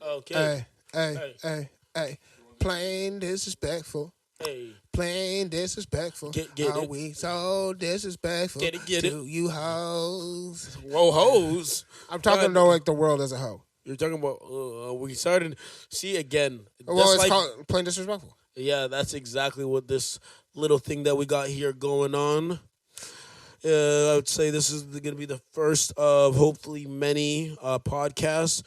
Okay. Hey. Plain disrespectful. Hey. Plain disrespectful. Get Are it. we so disrespectful Get it. to you hoes? Whoa, hoes. I'm talking though like the world as a hoe. You're talking about, we started, see again. Well, it's called plain disrespectful. Yeah, that's exactly what this little thing that we got here going on. I would say this is going to be the first of hopefully many podcasts.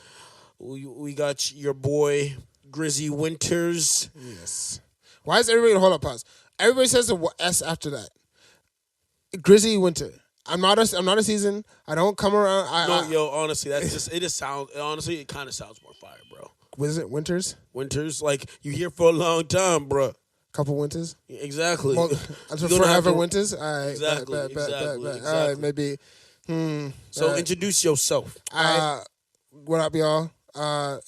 We got your boy Grizzy Winters. Yes. Why is everybody hold up? Pause. Everybody says the S after that. Grizzy Wynter. I'm not a season. I don't come around. Honestly, that's just it. Just sounds honestly, it kind of sounds more fire, bro. Was it Winters? Winters, like you here for a long time, bro. Couple winters. Exactly. Well, forever winters. All right. Exactly. All right. Maybe. So introduce yourself. What up, y'all?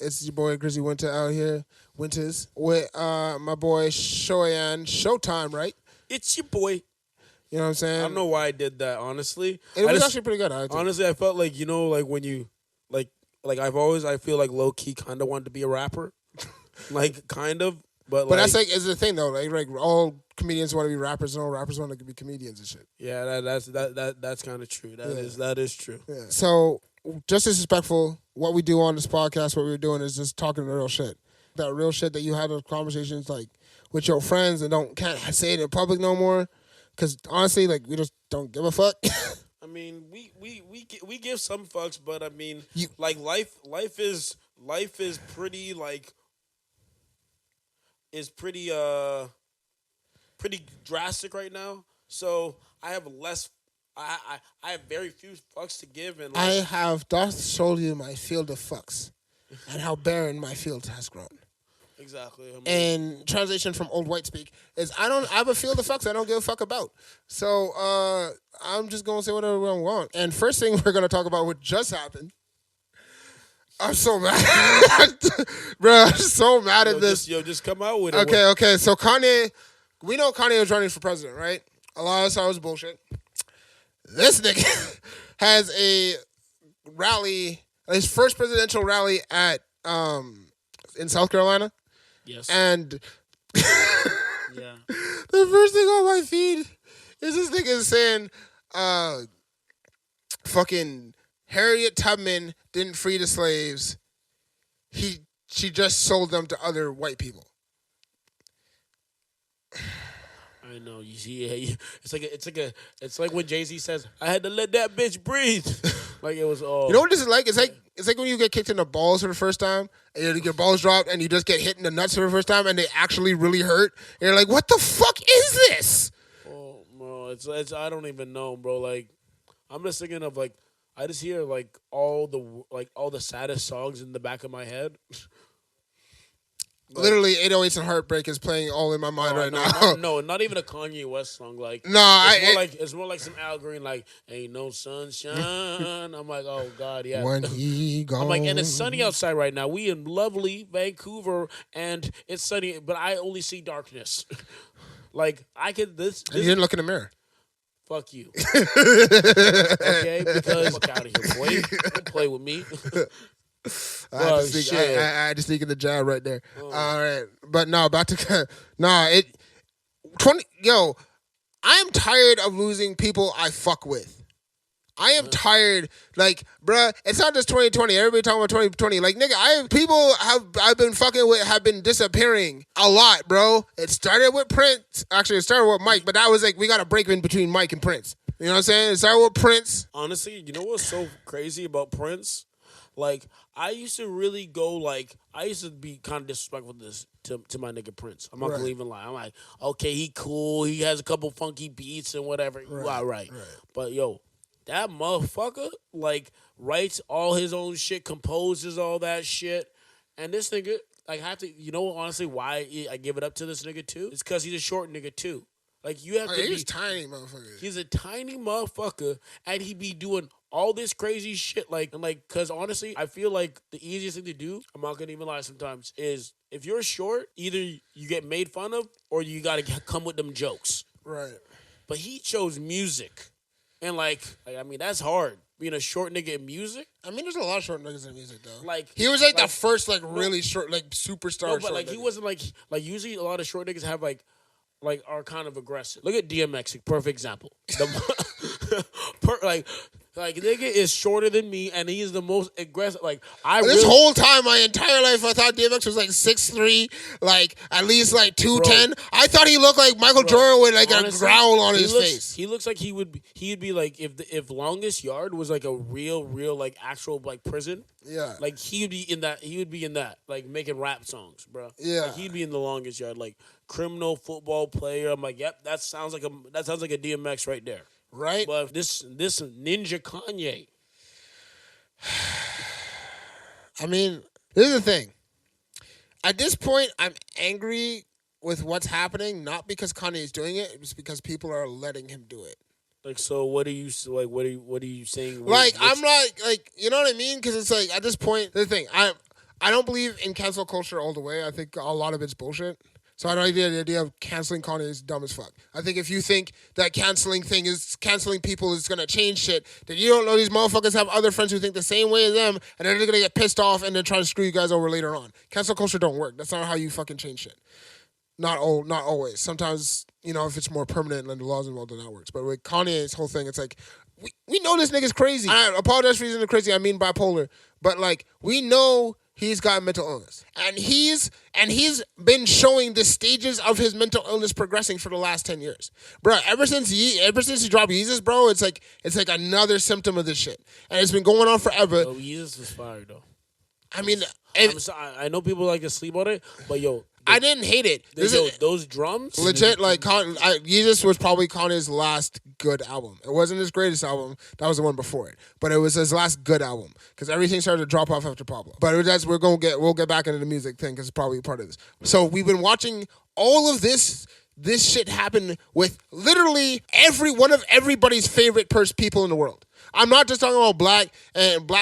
It's your boy Grizzy Wynter out here. Winters with my boy Showtime, right? It's your boy. You know what I'm saying? I don't know why I did that, honestly. It was actually pretty good. Honestly, I felt like, like when you, like I feel like low-key kind of wanted to be a rapper. Like, kind of. But that's like, is the thing, though. Like all comedians want to be rappers and all rappers want to be comedians and shit. Yeah, that's kind of true. That is true. Yeah. So, just disrespectful, what we do on this podcast, what we're doing is just talking real shit. That real shit that you have those conversations, like, with your friends and can't say it in public no more. Because, honestly, like, we just don't give a fuck. I mean, we give some fucks, but I mean, like life is pretty like pretty drastic right now. So I have less. I have very few fucks to give, and I have thus showed you my field of fucks and how barren my field has grown. Exactly. And translation from old white speak is I have a field of fucks I don't give a fuck about. So I'm just gonna say whatever I want. And first thing we're gonna talk about what just happened. I'm so mad, bro. I'm so mad at this. Just come out with it. Okay. So Kanye, we know Kanye was running for president, right? A lot of us thought it was bullshit. This nigga has a rally, his first presidential rally at in South Carolina. Yes. And yeah. The first thing on my feed is this nigga saying, fucking Harriet Tubman didn't free the slaves. She just sold them to other white people. I know. You see, it's like when Jay-Z says, "I had to let that bitch breathe." Like it was all. You know what this is like? It's like when you get kicked in the balls for the first time, and your balls dropped, and you just get hit in the nuts for the first time, and they actually really hurt. And you're like, "What the fuck is this?" Oh, bro, it's I don't even know, bro. Like, I'm just thinking of like, I just hear like all the saddest songs in the back of my head. Literally, 808s and Heartbreak is playing all in my mind right now. No, not even a Kanye West song. Like, it's more like some Al Green, like, ain't no sunshine. I'm like, oh, God, yeah. When he gone. I'm like, and it's sunny outside right now. We in lovely Vancouver, and it's sunny, but I only see darkness. Like, I could, this. You didn't look in the mirror. Fuck you. Okay? Because, fuck out of here, boy. Don't play with me. I had to sneak in the jab right there. Oh. All right, but no, back to I am tired of losing people I fuck with. I am tired, like, bruh, it's not just 2020. Everybody talking about 2020. Like, nigga, people I've been fucking with have been disappearing a lot, bro. It started with Prince. Actually, it started with Mike, but that was like, we got a break in between Mike and Prince. You know what I'm saying? It started with Prince. Honestly, you know what's so crazy about Prince? Like, I used to really go, like, I used to be kind of disrespectful to my nigga Prince. I'm not going to even lie. I'm like, okay, he cool. He has a couple funky beats and whatever. Right. But, yo, that motherfucker, like, writes all his own shit, composes all that shit. And this nigga, like, you know, honestly, why I give it up to this nigga, too? It's because he's a short nigga, too. Like, you have to be... He's tiny, motherfucker. He's a tiny motherfucker, and he be doing all this crazy shit. Because honestly, I feel like the easiest thing to do, I'm not going to even lie sometimes, is if you're short, either you get made fun of or you got to come with them jokes. Right. But he chose music. And, I mean, that's hard. being a short nigga in music. I mean, there's a lot of short niggas in music though. Like he was like the first like really short like superstar. No, but short like nigga. he wasn't like usually a lot of short niggas have like are kind of aggressive. Look at DMX, perfect example. Like nigga is shorter than me, and he is the most aggressive. Like whole time, my entire life, I thought DMX was like 6'3", like at least like 210. I thought he looked like Michael Jordan with like honestly, a growl on his face. He looks like he'd be like if Longest Yard was like a real like actual like prison. Yeah, like he would be in that like making rap songs, bro. Yeah, like, he'd be in the Longest Yard, like criminal football player. I'm like, yep, that sounds like a DMX right there. Right, but this ninja Kanye. I mean, this is the thing. At this point, I'm angry with what's happening, not because Kanye is doing it, it's because people are letting him do it. Like, so what are you saying? Like, I'm not like, you know what I mean? Because it's like at this point, the thing I don't believe in cancel culture all the way. I think a lot of it's bullshit. So I don't think the idea of canceling Kanye is dumb as fuck. I think if you think that canceling people is gonna change shit, then you don't know these motherfuckers have other friends who think the same way as them, and they're gonna get pissed off and then try to screw you guys over later on. Cancel culture don't work. That's not how you fucking change shit. Not always. Sometimes, if it's more permanent and the laws involved, then that works. But with Kanye's whole thing, it's like, we know this nigga's crazy. I apologize for using the crazy, I mean bipolar. But like, we know he's got mental illness. And he's been showing the stages of his mental illness progressing for the last 10 years. Bro, ever since he dropped Yeezus, bro, it's like another symptom of this shit. And it's been going on forever. Yo, Yeezus was fire, though. I mean, I'm sorry, I know people like to sleep on it, but yo, I didn't hate it. Those drums, legit. Like Yeezus was probably Kanye's last good album. It wasn't his greatest album. That was the one before it. But it was his last good album because everything started to drop off after Pablo. But we'll get back into the music thing because it's probably part of this. So we've been watching all of this shit happen with literally everybody's favorite people in the world. I'm not just talking about black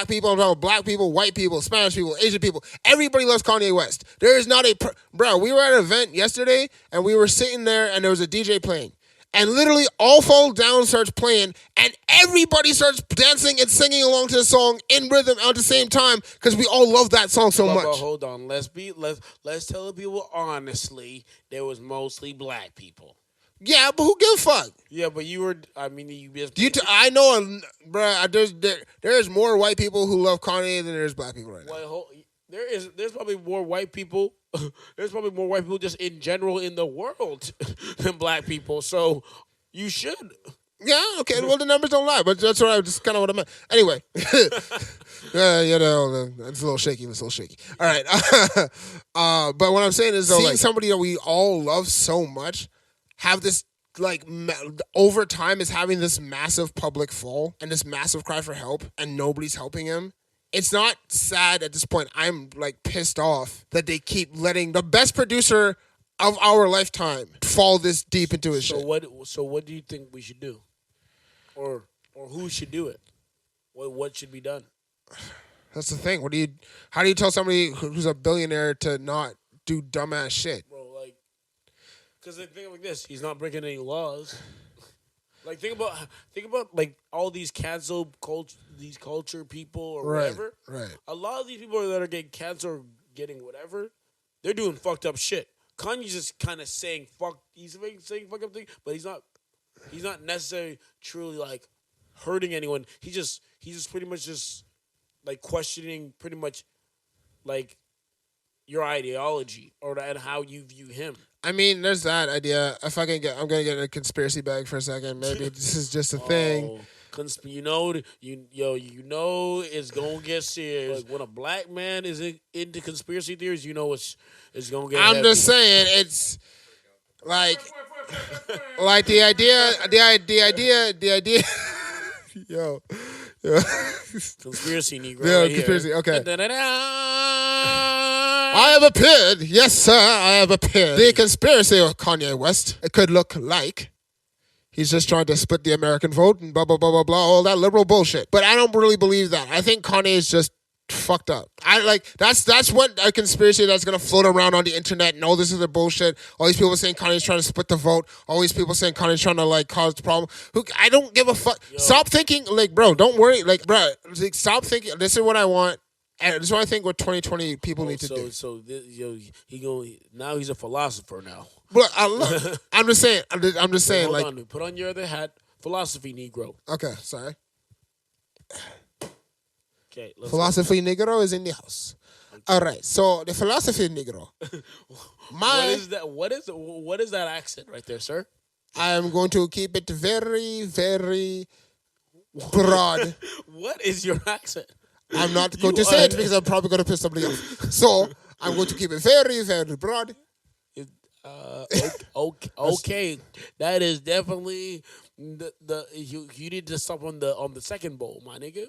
people. I'm talking about black people, white people, Spanish people, Asian people. Everybody loves Kanye West. There is not bro, we were at an event yesterday, and we were sitting there, and there was a DJ playing. And literally All Fall Down starts playing, and everybody starts dancing and singing along to the song in rhythm at the same time because we all love that song so much. But hold on. Let's tell the people honestly, there was mostly black people. Yeah, but who gives a fuck? Yeah, but you just... I know, bruh, there's more white people who love Kanye than there's black people right now. Well, there's probably more white people. There's probably more white people just in general in the world than black people. So you should. Yeah, okay. Well, the numbers don't lie, but that's just kind of what I meant. Anyway, it's a little shaky. All right, but what I'm saying is, seeing somebody that we all love so much have this, like, over time is having this massive public fall and this massive cry for help, and nobody's helping him. It's not sad at this point. I'm, like, pissed off that they keep letting the best producer of our lifetime fall this deep into his shit. So what do you think we should do? Or who should do it? What should be done? That's the thing. How do you tell somebody who's a billionaire to not do dumbass shit? Bro, like, because think like this, he's not breaking any laws. Like, think about like all these culture people or whatever. Right. A lot of these people that are getting canceled or getting whatever, they're doing fucked up shit. Kanye's just kind of saying saying fucked up things, but he's not necessarily truly like hurting anyone. He's just pretty much just like questioning pretty much like your ideology and how you view him. I mean, there's that idea. If I'm gonna get a conspiracy bag for a second. Maybe this is just a thing. You know, it's gonna get serious. Like, when a black man is into conspiracy theories, you know it's gonna get. I'm heavy. just saying, it's like the idea. Yo. Conspiracy Negro. Yeah, right conspiracy. Here. Okay. Da-da-da-da. I have appeared. Yes, sir, I have appeared. The conspiracy of Kanye West. It could look like he's just trying to split the American vote and blah, blah, blah, blah, blah, all that liberal bullshit. But I don't really believe that. I think Kanye is just fucked up. That's what a conspiracy that's gonna float around on the internet and all this other bullshit. All these people saying Kanye's trying to split the vote. All these people saying Kanye's trying to like cause the problem. I don't give a fuck. Stop thinking like, bro. Don't worry, like, bro. Like, stop thinking. This is what I want. And this is what I think what 2020 people need to do. So now he's a philosopher now. But I'm just saying. I'm just saying. Hold like, on, put on your other hat. Philosophy Negro. Okay, sorry. Okay. Philosophy Negro is in the house. Okay. All right. So the philosophy Negro. What is that? What is that accent right there, sir? I am going to keep it very, very broad. What is your accent? I'm not going to say it because I'm probably going to piss somebody off. So I'm going to keep it very, very broad. Okay, that is definitely you need to stop on the second bowl, my nigga.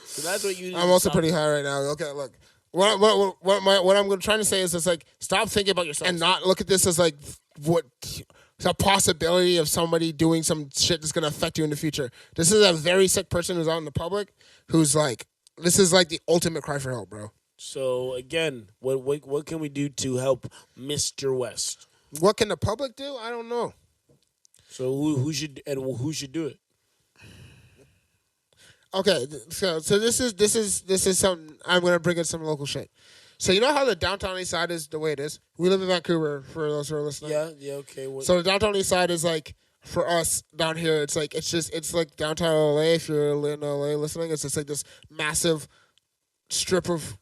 So that's what you need. I'm also pretty high right now. Okay, look. What I'm trying to say is just like stop thinking about yourself and not look at this as like what the possibility of somebody doing some shit that's gonna affect you in the future. This is a very sick person who's out in the public who's like, this is like the ultimate cry for help, bro. So again, what can we do to help Mr. West? What can the public do? I don't know. So who should do it? Okay, so this is something I'm gonna bring in some local shit. So you know how the downtown east side is the way it is? We live in Vancouver, for those who are listening. Yeah, okay. So the downtown east side is like, for us down here, it's like downtown LA. If you're in LA listening, it's just like this massive strip of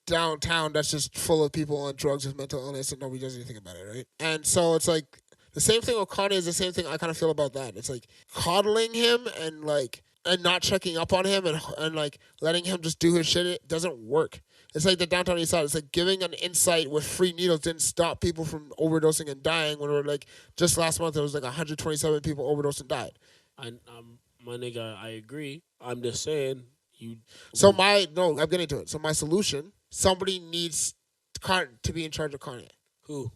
downtown that's just full of people on drugs with mental illness and nobody does anything about it, right? And so it's like the same thing with Kanye is the same thing I kind of feel about that. It's like coddling him and not checking up on him and like letting him just do his shit. It doesn't work. It's like the downtown east side. It's like giving an insight with free needles didn't stop people from overdosing and dying. When we're like just last month, there was like 127 people overdosed and died. My nigga, I agree. I'm just saying you. I'm getting to it. So my solution: somebody needs to be in charge of Kanye. Who?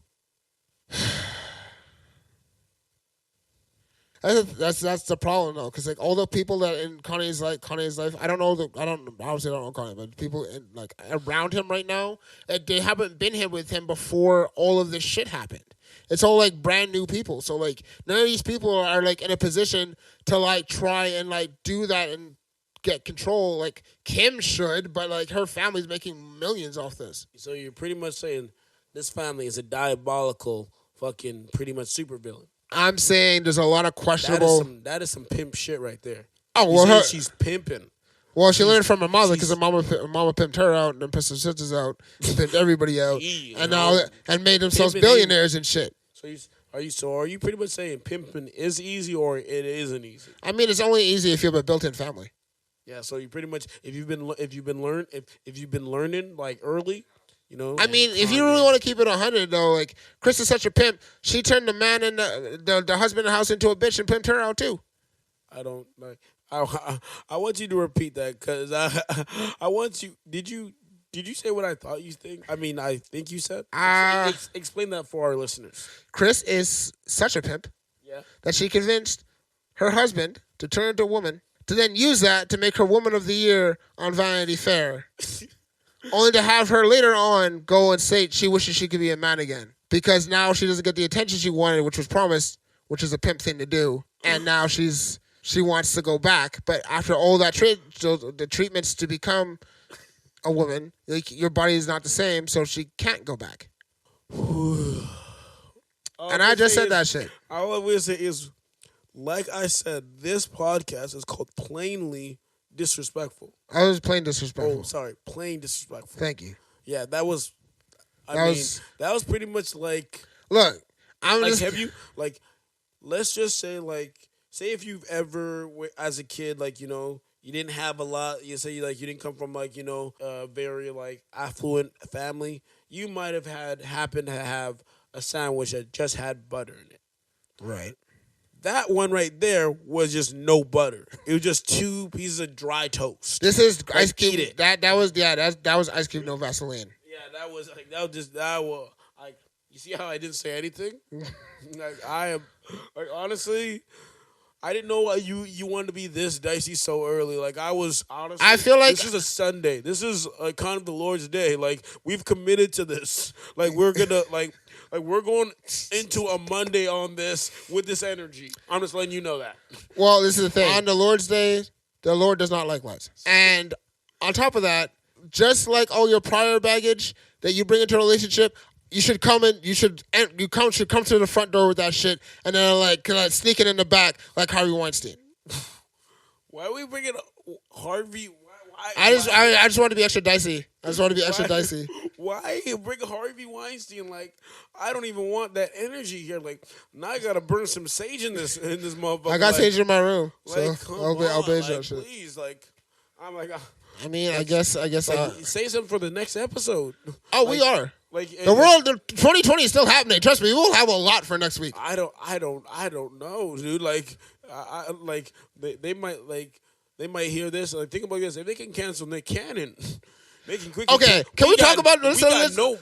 That's the problem though, because like all the people that in Kanye's life, obviously I don't know Kanye, but people in, like around him right now, they haven't been here with him before all of this shit happened. It's all like brand new people, so like none of these people are like in a position to like try and like do that and get control. Like Kim should, but like her family's making millions off this. So you're pretty much saying this family is a diabolical fucking pretty much supervillain. I'm saying there's a lot of questionable. That is some pimp shit right there. Oh well, she's pimping. Well, she learned from her mother because her mama pimped her out and then pissed her sisters out, and pimped everybody out, and made themselves billionaires and shit. So are you pretty much saying pimping is easy or it isn't easy? I mean, it's only easy if you have a built-in family. Yeah, so you pretty much if you've been learning like early. You know, I mean, if you really want to keep it 100, though, like Chris is such a pimp. She turned the man and the husband in the house into a bitch and pimped her out too. I don't like. I want you to repeat that because I want you. Did you say what I thought you think? I mean, I think you said. Explain that for our listeners. Chris is such a pimp. Yeah. That she convinced her husband to turn into a woman to then use that to make her Woman of the Year on Vanity Fair. Only to have her later on go and say she wishes she could be a man again. Because now she doesn't get the attention she wanted, which was promised, which is a pimp thing to do. And now she wants to go back. But after all that the treatments to become a woman, like your body is not the same, so she can't go back. And I just said that shit. All I will say is, like I said, this podcast is called Plainly Disrespectful. I was plain disrespectful. Oh, sorry. Plain disrespectful. Thank you. Yeah, that was pretty much like... Look, let's just say, like, say if you've ever, as a kid, like, you know, you didn't have a lot, you say, like, you didn't come from, like, you know, a very, like, affluent family, you might have happened to have a sandwich that just had butter in it. Right. That one right there was just no butter. It was just 2 pieces of dry toast. This is like, ice cube. Eat it. That was ice cube, no Vaseline. Yeah, that was like you see how I didn't say anything? Like I am like honestly, I didn't know why you wanted to be this dicey so early. Like I was honestly. I feel like this is a Sunday. This is kind of the Lord's day. Like we've committed to this. Like we're gonna like we're going into a Monday on this with this energy. I'm just letting you know that. Well, this is the thing. On the Lord's day, the Lord does not like license. And on top of that, just like all your prior baggage that you bring into a relationship, you should come to the front door with that shit, and then like sneak it in the back like Harvey Weinstein. Why are we bringing Harvey? I just want to be extra dicey. Dicey. Why you bring Harvey Weinstein? Like I don't even want that energy here. Like now I gotta burn some sage in this motherfucker. I got sage in my room, like, so I'll beige that shit. Please, like I'm like. I mean, I guess. Like, say something for the next episode. Oh, we are. Like the world, 2020 is still happening. Trust me, we'll have a lot for next week. I don't know, dude. Like, I like they might hear this. Like, think about this. If they can cancel Nick Cannon, they can quickly. Okay, can we talk about this?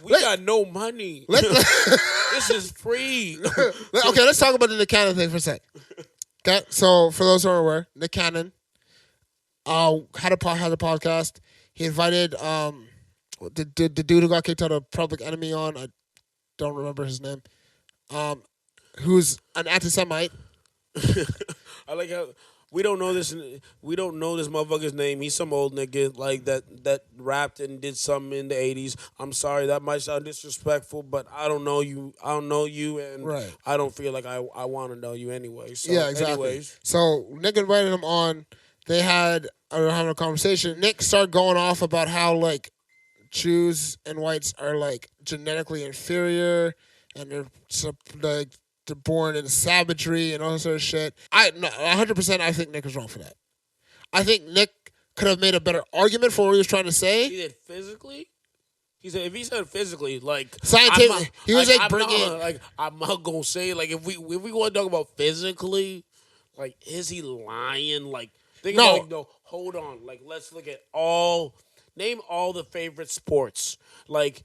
We got no money. This is free. Okay, let's talk about the Nick Cannon thing for a sec. Okay, so for those who are aware, Nick Cannon had a podcast. He invited the dude who got kicked out of Public Enemy on. I don't remember his name. Who's an anti-Semite. I like how we don't know this. We don't know this motherfucker's name. He's some old nigga like that rapped and did something in the 80s. I'm sorry, that might sound disrespectful, but I don't know you. I don't know you, and right. I don't feel like I want to know you anyway. So, yeah, exactly. Anyways. So Nick invited him on. They having a conversation. Nick started going off about how like Jews and whites are like genetically inferior, and they're born in savagery and all that sort of shit. 100%. I think Nick was wrong for that. I think Nick could have made a better argument for what he was trying to say. He did physically. He said if he said physically, like scientifically, he was like bringing. I'm not gonna say like if we want to talk about physically, like is he lying? Like. No, hold on. Like, let's look at name all the favorite sports. Like,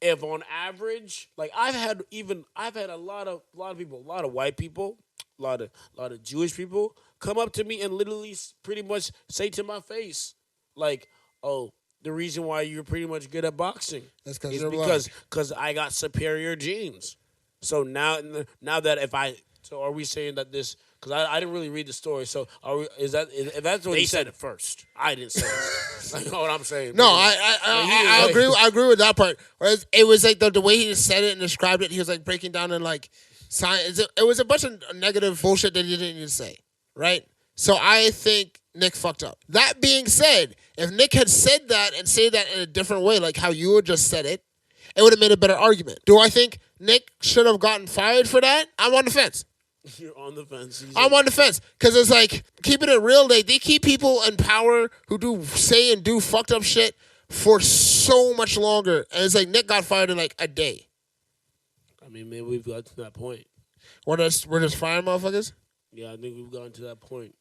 if on average, like I've had a lot of people, a lot of white people, a lot of Jewish people come up to me and literally pretty much say to my face, like, oh, the reason why you're pretty much good at boxing is because I got superior genes. So now that so are we saying that this? Because I didn't really read the story, so if that's what he said it first? I didn't say it. Like, you know what I'm saying? No, I agree. I agree with that part. Whereas it was like the way he said it and described it, he was like breaking down in like science. It was a bunch of negative bullshit that he didn't even say, right? So I think Nick fucked up. That being said, if Nick had said that and said that in a different way, like how you had just said it, it would have made a better argument. Do I think Nick should have gotten fired for that? I'm on the fence. You're on the fence. I'm on the fence because it's like keeping it real. They keep people in power who say and do fucked up shit for so much longer, and it's like Nick got fired in like a day. I mean, maybe we've got to that point. We're just firing motherfuckers. Yeah, I think we've gotten to that point.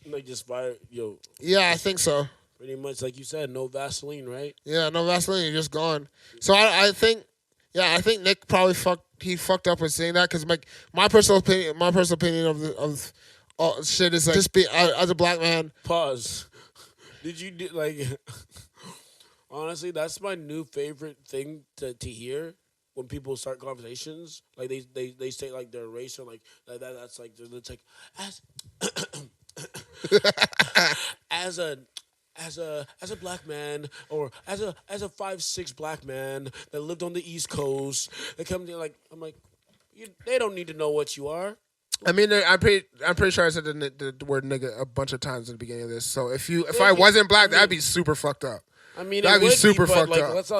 Like just fire, yo. Yeah, I think so. Pretty much, like you said, no Vaseline, right? Yeah, no Vaseline. You're just gone. So I think Nick probably fucked up with saying that because my personal opinion of shit is like just be as a black man. Pause. Did you do like? Honestly, that's my new favorite thing to hear when people start conversations. Like they say like they're race or like that's like it's like as a black man or as a 5'6" black man that lived on the East Coast, they come to like I'm like, they don't need to know what you are. I mean, I'm pretty sure I said the word nigga a bunch of times at the beginning of this. So if I wasn't black, that'd be super fucked up. I mean, that'd be super fucked like, up. Let's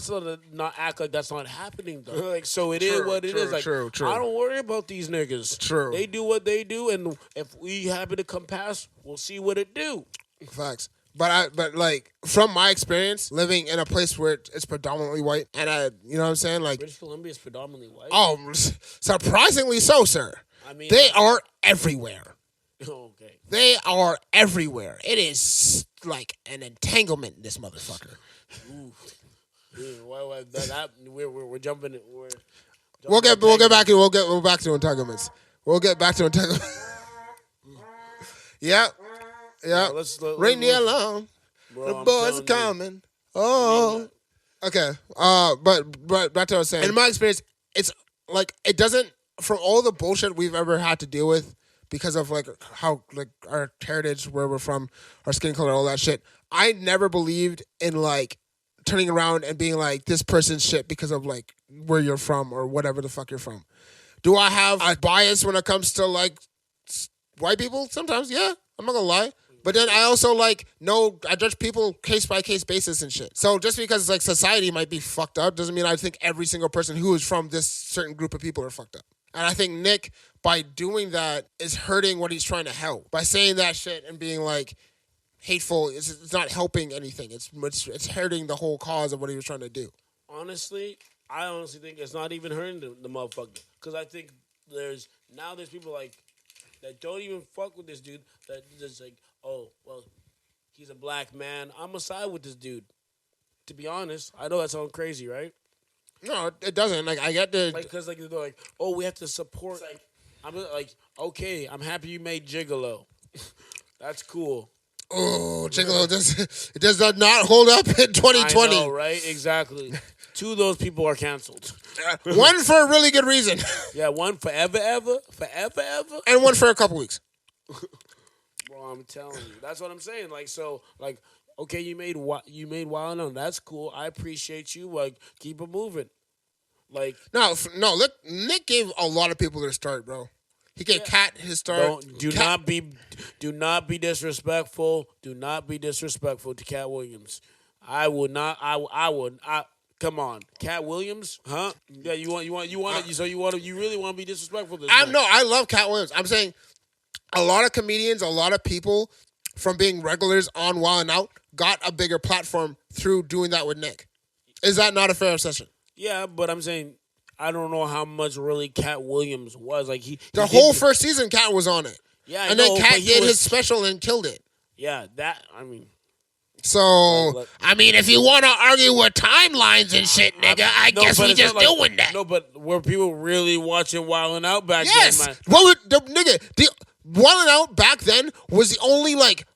not act like that's not happening though. Like, so it is what it is. Like, true. I don't worry about these niggas. True. They do what they do, and if we happen to come past, we'll see what it do. Facts. But like from my experience living in a place where it's predominantly white, and you know what I'm saying, like British Columbia is predominantly white. Oh, surprisingly so, sir. I mean, they are everywhere. Okay. They are everywhere. It is like an entanglement. This motherfucker. Ooh. We're jumping. We'll get back to entanglements. We'll get back to Entaglements. Yeah. Ring the alarm. Bro, The I'm boys are telling you. coming. Oh. Okay. But back to what I was saying. In my experience, it's like it doesn't. From all the bullshit we've ever had to deal with because of like how like our heritage, where we're from, our skin color, all that shit. I never believed in like turning around and being like this person's shit because of like where you're from or whatever the fuck you're from. Do I have a bias when it comes to like white people? Sometimes, yeah. I'm not gonna lie. But then I also like I judge people case by case basis and shit. So just because like society might be fucked up doesn't mean I think every single person who is from this certain group of people are fucked up. And I think Nick, by doing that, is hurting what he's trying to help. By saying that shit and being like hateful, it's not helping anything. It's hurting the whole cause of what he was trying to do. Honestly, I honestly think it's not even hurting the motherfucker. Because I think there's people like that don't even fuck with this dude. That just like, oh, well, he's a black man. I'm gonna side with this dude. To be honest, I know that sounds crazy, right? No, it doesn't. Like I get the because like they're like, oh, we have to support. Like, I'm like, okay, I'm happy you made Gigolo. That's cool. Oh, Gigolo does not hold up in 2020. I know, right? Exactly. Two of those people are canceled. One for a really good reason. Yeah, one forever, ever, and one for a couple weeks. Bro, I'm telling you, that's what I'm saying. Like, so, like, okay, you made Wild 'N Out. That's cool. I appreciate you. Like, keep it moving. Like, no. Look, Nick gave a lot of people their start, bro. He gave Cat his start. Do not be disrespectful. Do not be disrespectful to Cat Williams. I would not. I would. Come on, Cat Williams, huh? Yeah, you really want to be disrespectful to this man. I love Cat Williams. I'm saying a lot of comedians, a lot of people from being regulars on Wild 'N Out got a bigger platform through doing that with Nick. Is that not a fair assessment? Yeah, but I'm saying I don't know how much really Cat Williams was. Like the whole first season, Cat was on it. Yeah, and then Cat did his special and killed it. Yeah, I mean. So, if you want to argue with timelines and shit, nigga, I guess we just doing that. No, but were people really watching Wild 'N Out back then, man? The Wild 'N Out back then was the only, like,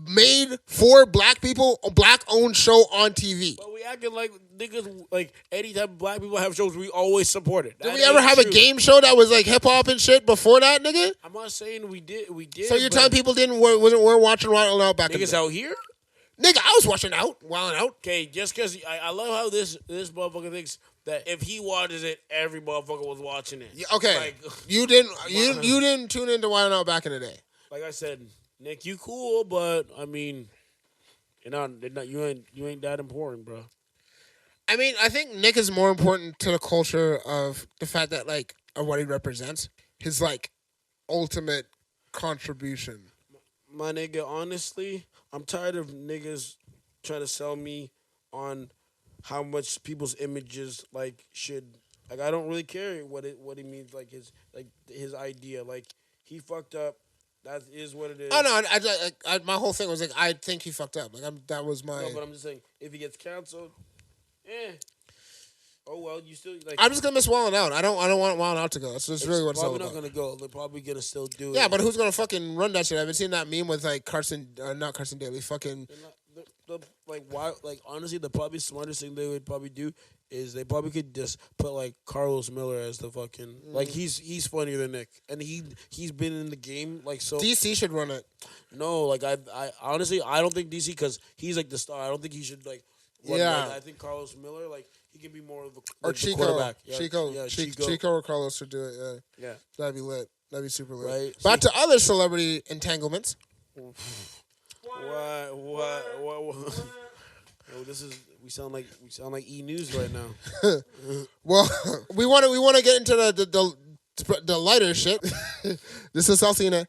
made for black people, black-owned show on TV. But we acting like niggas, like, anytime black people have shows, we always support it. Did we ever have a game show that was, like, hip-hop and shit before that, nigga? I'm not saying we did. So you're telling people weren't watching Wild 'N Out back then? Niggas out here? Nigga, I was watching Wild 'N Out. Okay, just because I love how this motherfucker thinks that if he watches it, every motherfucker was watching it. Yeah, okay, like, you didn't tune into Wild 'N Out back in the day. Like I said, Nick, you cool, but I mean, you ain't that important, bro. I mean, I think Nick is more important to the culture of the fact that like of what he represents, his like ultimate contribution. My nigga, honestly, I'm tired of niggas trying to sell me on how much people's images like should like. I don't really care what he means. Like his idea. Like he fucked up. That is what it is. Oh no, I my whole thing was like I think he fucked up. Like that was my. No, but I'm just saying if he gets canceled, oh well, you still like. I'm just gonna miss Wild 'N Out. I don't want Wild 'N Out to go. That's just really what it's all about. Probably not gonna go. They're probably gonna still do it. Yeah, but who's gonna fucking run that shit? I haven't seen that meme with like not Carson Daly. Fucking. Like why? Like honestly, the probably smartest thing they would probably do is they probably could just put like Carlos Miller as the fucking like he's funnier than Nick, and he's been in the game like so. DC should run it. No, like I honestly I don't think DC because he's like the star. I don't think he should like. I think Carlos Miller like he can be more of a or Chico. quarterback. Yeah, Chico or Carlos should do it. Yeah, that'd be lit. That'd be super lit. Right. Back to other celebrity entanglements. What? Oh, we sound like E News right now. Well, we want to get into the lighter shit. This is Alcina.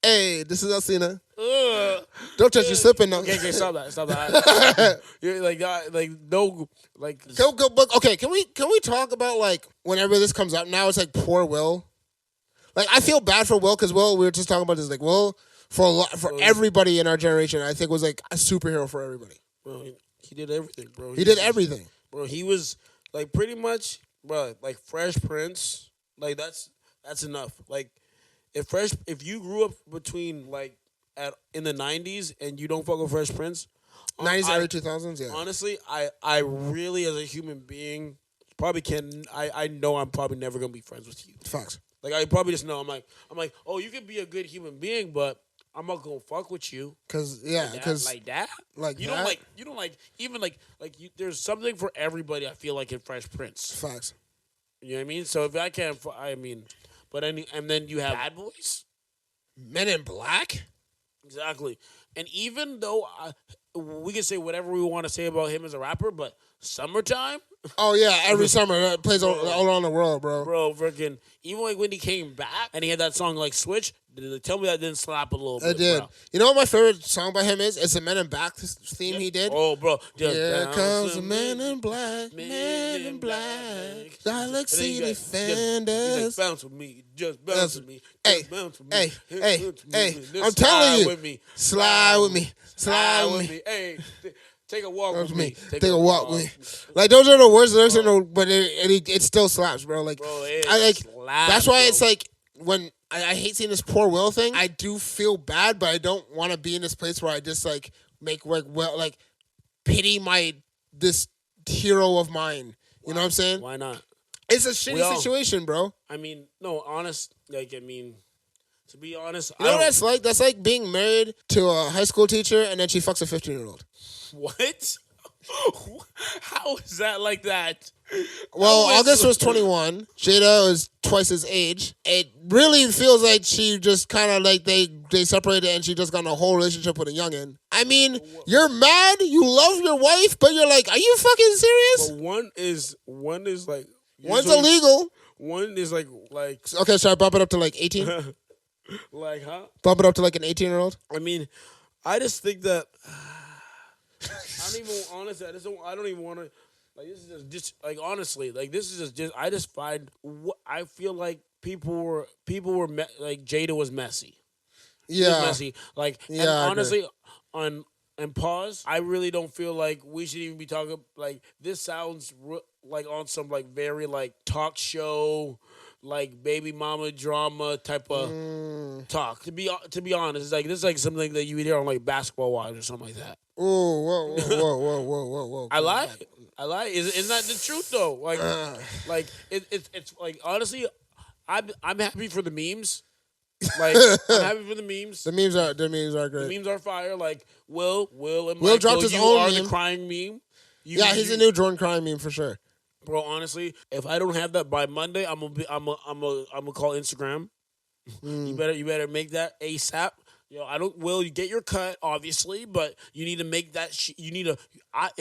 Hey, this is Alcina. Don't touch your slipping now. Okay, stop that. You're like no, like. Okay, can we talk about like whenever this comes up? Now it's like poor Will. Like I feel bad for Will because Will. We were just talking about this. Like Will for everybody in our generation, I think was like a superhero for everybody. Bro, he did everything, bro. He did everything, bro. He was like pretty much, bro. Like Fresh Prince, like that's enough. Like if you grew up between like in the 90s and you don't fuck with Fresh Prince, 90s, early 2000s, yeah. Honestly, I really as a human being probably can. I know I'm probably never gonna be friends with you. Facts. Like I probably just know I'm like, oh, you could be a good human being, but I'm not gonna fuck with you. Cause like that. You don't like even like there's something for everybody. I feel like in Fresh Prince. Facts. You know what I mean? So if I can't, and then you have Bad Boys, Men in Black. Exactly. And even though we can say whatever we want to say about him as a rapper, but Summertime. Oh yeah, every summer it plays all around the world, bro. Bro, freaking even like when he came back and he had that song like Switch. Tell me that didn't slap a little bit. It did. Bro. You know what my favorite song by him is? It's the Men in Black theme he did. Oh, bro. Here comes the Men in Black, Men in Black. Galaxy Defenders. He's like, bounce with me. Just bounce with me. Hey, bounce with me. Hey. I'm telling you. Slide with me. Slide with me. Hey. Take a walk with me. Take a walk with me. Like those are the worst lyrics, but it still slaps, bro. Like, bro, that's why it's like when I hate seeing this poor Will thing. I do feel bad, but I don't want to be in this place where I just like make like pity this hero of mine. You know what I'm saying? Why not? It's a shitty situation, bro. I mean, no, honest. Like, I mean, to be honest, you know what that's like? That's like being married to a high school teacher and then she fucks a 15-year-old. What? How is that like that? Well, August was 21. Jada was twice his age. It really feels like she just kind of like they separated and she just got in a whole relationship with a youngin. I mean, you're mad, you love your wife, but you're like, are you fucking serious? But one is like one's illegal. One is like okay, should I bump it up to like 18? Like, huh? Bump it up to like an 18-year-old? I mean, I just think that I don't even want to. Like, this is just like, honestly, like, this is just I just find I feel like people were like, Jada was messy. Yeah, she was messy. Like, yeah, and honestly, and pause, I really don't feel like we should even be talking. Like, this sounds like on some like very like talk show, like baby mama drama type of talk. To be honest, it's like this is like something that you would hear on like Basketball Wives or something like that. Oh, whoa. I lie. Isn't that the truth though? Like, it's like, honestly, I'm happy for the memes. Like, I'm happy for the memes. The memes are great. The memes are fire. Like Will dropped his own meme. The crying meme. He's a new Jordan crying meme for sure. Bro, honestly, if I don't have that by Monday, I'm gonna call Instagram. You better make that ASAP. Will you get your cut, obviously, but you need to make that.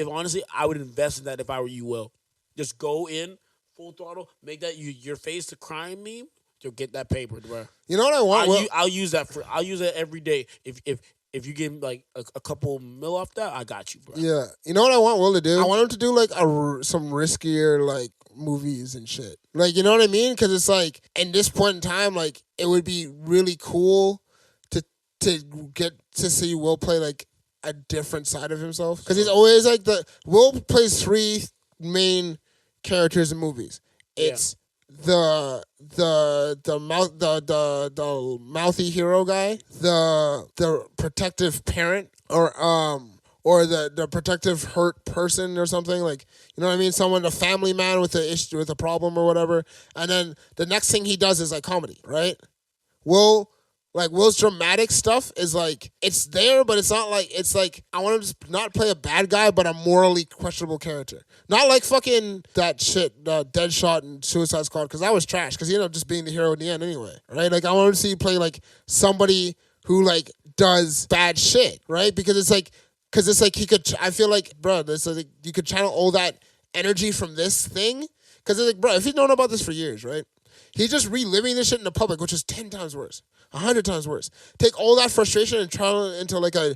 Honestly, I would invest in that if I were you. Will, just go in full throttle, make that your face the crime meme. You'll get that paper, bro. You know what I want? I'll use that every day. If you get like a couple mil off that, I got you, bro. Yeah, you know what I want Will to do? I want him to do like some riskier like movies and shit. Like, you know what I mean? Because it's like, in this point in time, like, it would be really cool to get to see Will play like a different side of himself, because he's always like Will plays three main characters in movies. It's the mouthy hero guy, the protective parent, or the protective hurt person or something, like, you know what I mean? Someone, a family man with a issue, with a problem or whatever. And then the next thing he does is like comedy, right? Will's dramatic stuff is like, it's there, but it's not like, it's like, I want him to not play a bad guy, but a morally questionable character. Not like fucking that shit, Deadshot and Suicide Squad, because that was trash, because he ended up just being the hero in the end anyway, right? Like, I want him to see you play like somebody who like does bad shit, right? Because it's like he could, I feel like, bro, this like, you could channel all that energy from this thing, because it's like, bro, if you've known about this for years, right? He's just reliving this shit in the public, which is 10 times worse. 100 times worse. Take all that frustration and channel it into like a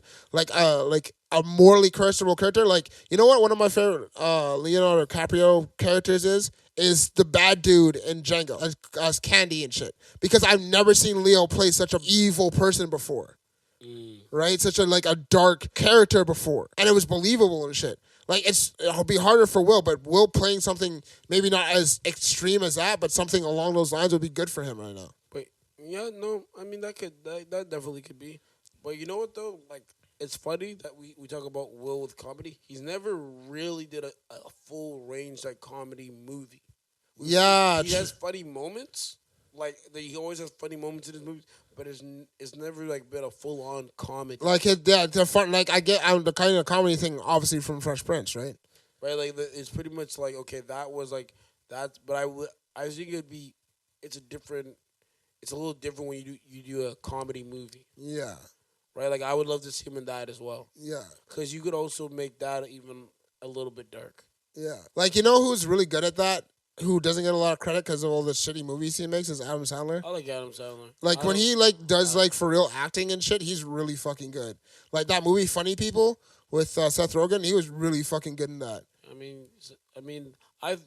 morally questionable character. Like, you know what? One of my favorite Leonardo DiCaprio characters is the bad dude in Django as Candy and shit. Because I've never seen Leo play such an evil person before, right? Such a dark character before, and it was believable and shit. Like, it'll be harder for Will, but Will playing something maybe not as extreme as that, but something along those lines would be good for him right now. Yeah, no, I mean that definitely could be. But you know what though? Like it's funny that we talk about Will with comedy. He's never really did a full range like comedy movie. Yeah, He has funny moments. Like he always has funny moments in his movies, but it's never like been a full on comedy. like the fun. Like I get the kind of comedy thing, obviously from Fresh Prince, right? Right, like it's pretty much like okay, that was like that. But I think it'd be it's a different. It's a little different when you do a comedy movie. Yeah, Right, like I would love to see him in that as well. yeah, Because you could also make that even a little bit dark. yeah. Like you know who's really good at that? Who doesn't get a lot of credit because of all the shitty movies he makes is Adam Sandler. I like Adam Sandler. Like when he like does like for real acting and shit, he's really fucking good. Like that movie Funny People with Seth Rogen, he was really fucking good in that. I mean, I've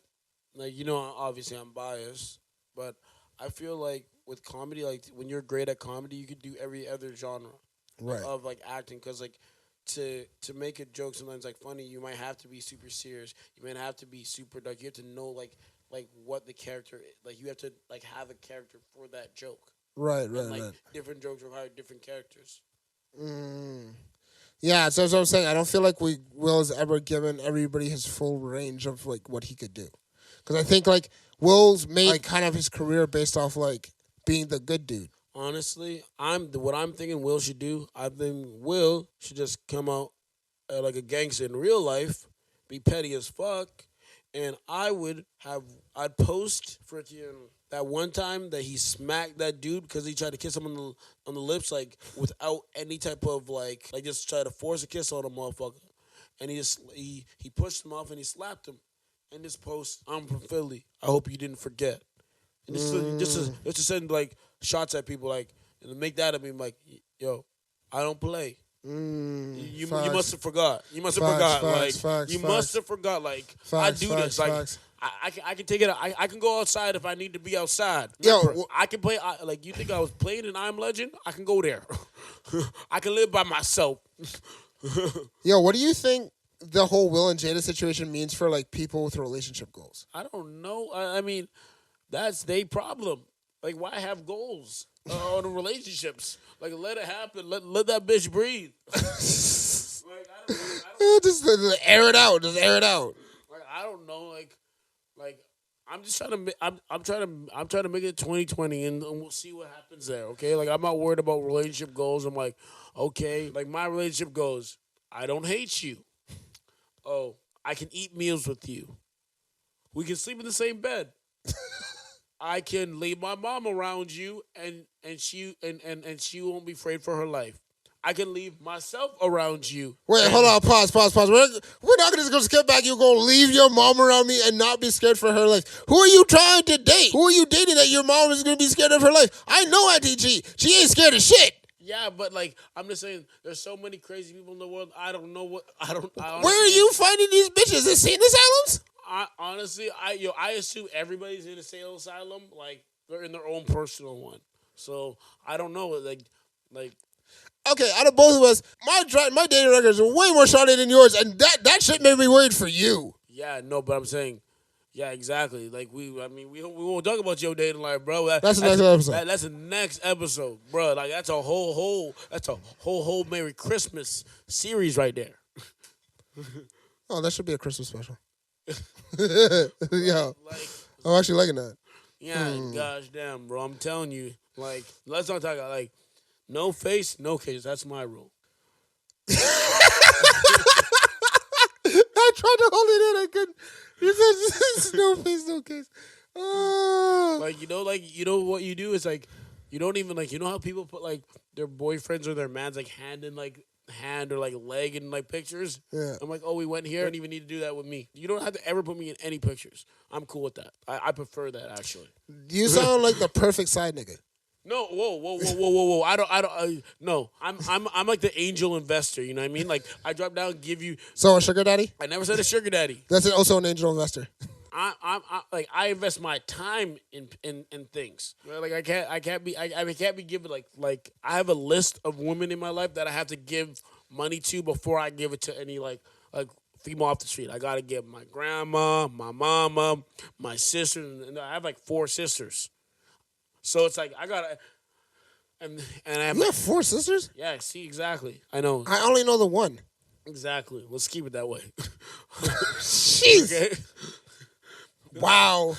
like obviously I'm biased, but I feel like with comedy, like when you're great at comedy, you could do every other genre Right. of like acting. Because like to make a joke sometimes like funny, you might have to be super serious. You might have to be super dark. You have to know like what the character like. You have to like have a character for that joke. Right, And, right, like right. different jokes require different characters. Yeah, so that's what I'm saying. I don't feel like Will has ever given everybody his full range of like what he could do. Because I think like Will's made like kind of his career based off like being the good dude. Honestly, what I'm thinking Will should do. I think Will should just come out like a gangster in real life, be petty as fuck, and I'd post freaking that one time that he smacked that dude because he tried to kiss him on the lips like without any type of like just try to force a kiss on a motherfucker, and he pushed him off and he slapped him. And this post, I'm from Philly. I hope you didn't forget. And just to send like shots at people like and to make that of me like, yo, I don't play. You must have forgot. You must have forgot. You must have forgot. Like I do this. Like I can take it. I can go outside if I need to be outside. Remember, yo, I can play. Like you think I was playing in I'm Legend? I can go there. I can live by myself. Yo, what do you think the whole Will and Jada situation means for like people with relationship goals? I don't know. I mean, that's their problem. Like, why have goals on relationships? Like, let it happen. Let that bitch breathe. Like, I don't just air it out. Just air it out. Like, I don't know. Like, I'm just trying to. I'm trying to make it 2020, and we'll see what happens there. Okay. Like, I'm not worried about relationship goals. I'm like, okay. Like my relationship goals. I don't hate you. Oh, I can eat meals with you. We can sleep in the same bed. I can leave my mom around you, and she won't be afraid for her life. I can leave myself around you. Wait, hold on, pause. We're not gonna just skip back. You're gonna leave your mom around me and not be scared for her life. Who are you trying to date? Who are you dating that your mom is gonna be scared of her life? I know Auntie G. She ain't scared of shit. Yeah, but like I'm just saying, there's so many crazy people in the world. I don't know what I don't. Where are you finding these bitches? Is it insane asylums? I assume everybody's in a sane asylum, like they're in their own personal one. So I don't know, like. Okay, out of both of us, my dating records are way more solid than yours, and that shit made me worried for you. Yeah, no, but I'm saying, yeah, exactly. Like we won't talk about your dating life, bro. That's the next episode. That's the next episode, bro. Like that's a whole Merry Christmas series right there. Oh, that should be a Christmas special. Yeah, I'm actually liking that. Yeah, gosh damn, bro. I'm telling you, like, let's not talk about like, no face, no case. That's my rule. I tried to hold it in, I couldn't. You said no face, no case. Like you know what you do is like, you don't even like how people put like their boyfriends or their man's like hand or like leg in like pictures. Yeah. I'm like, oh, we went here. I don't even need to do that with me. You don't have to ever put me in any pictures. I'm cool with that. I prefer that actually. You sound like the perfect side nigga. No, whoa! I don't. No, I'm like the angel investor. You know what I mean? Like I drop down, give you. So a sugar daddy? I never said a sugar daddy. That's also an angel investor. I invest my time in things. Like I can't be given like I have a list of women in my life that I have to give money to before I give it to any like female off the street. I gotta give my grandma, my mama, my sister, and I have like 4 sisters. So it's like I gotta and I have You have 4 sisters? yeah. See, exactly. I know I only know the one. exactly. Let's keep it that way. Jeez. Okay. Wow.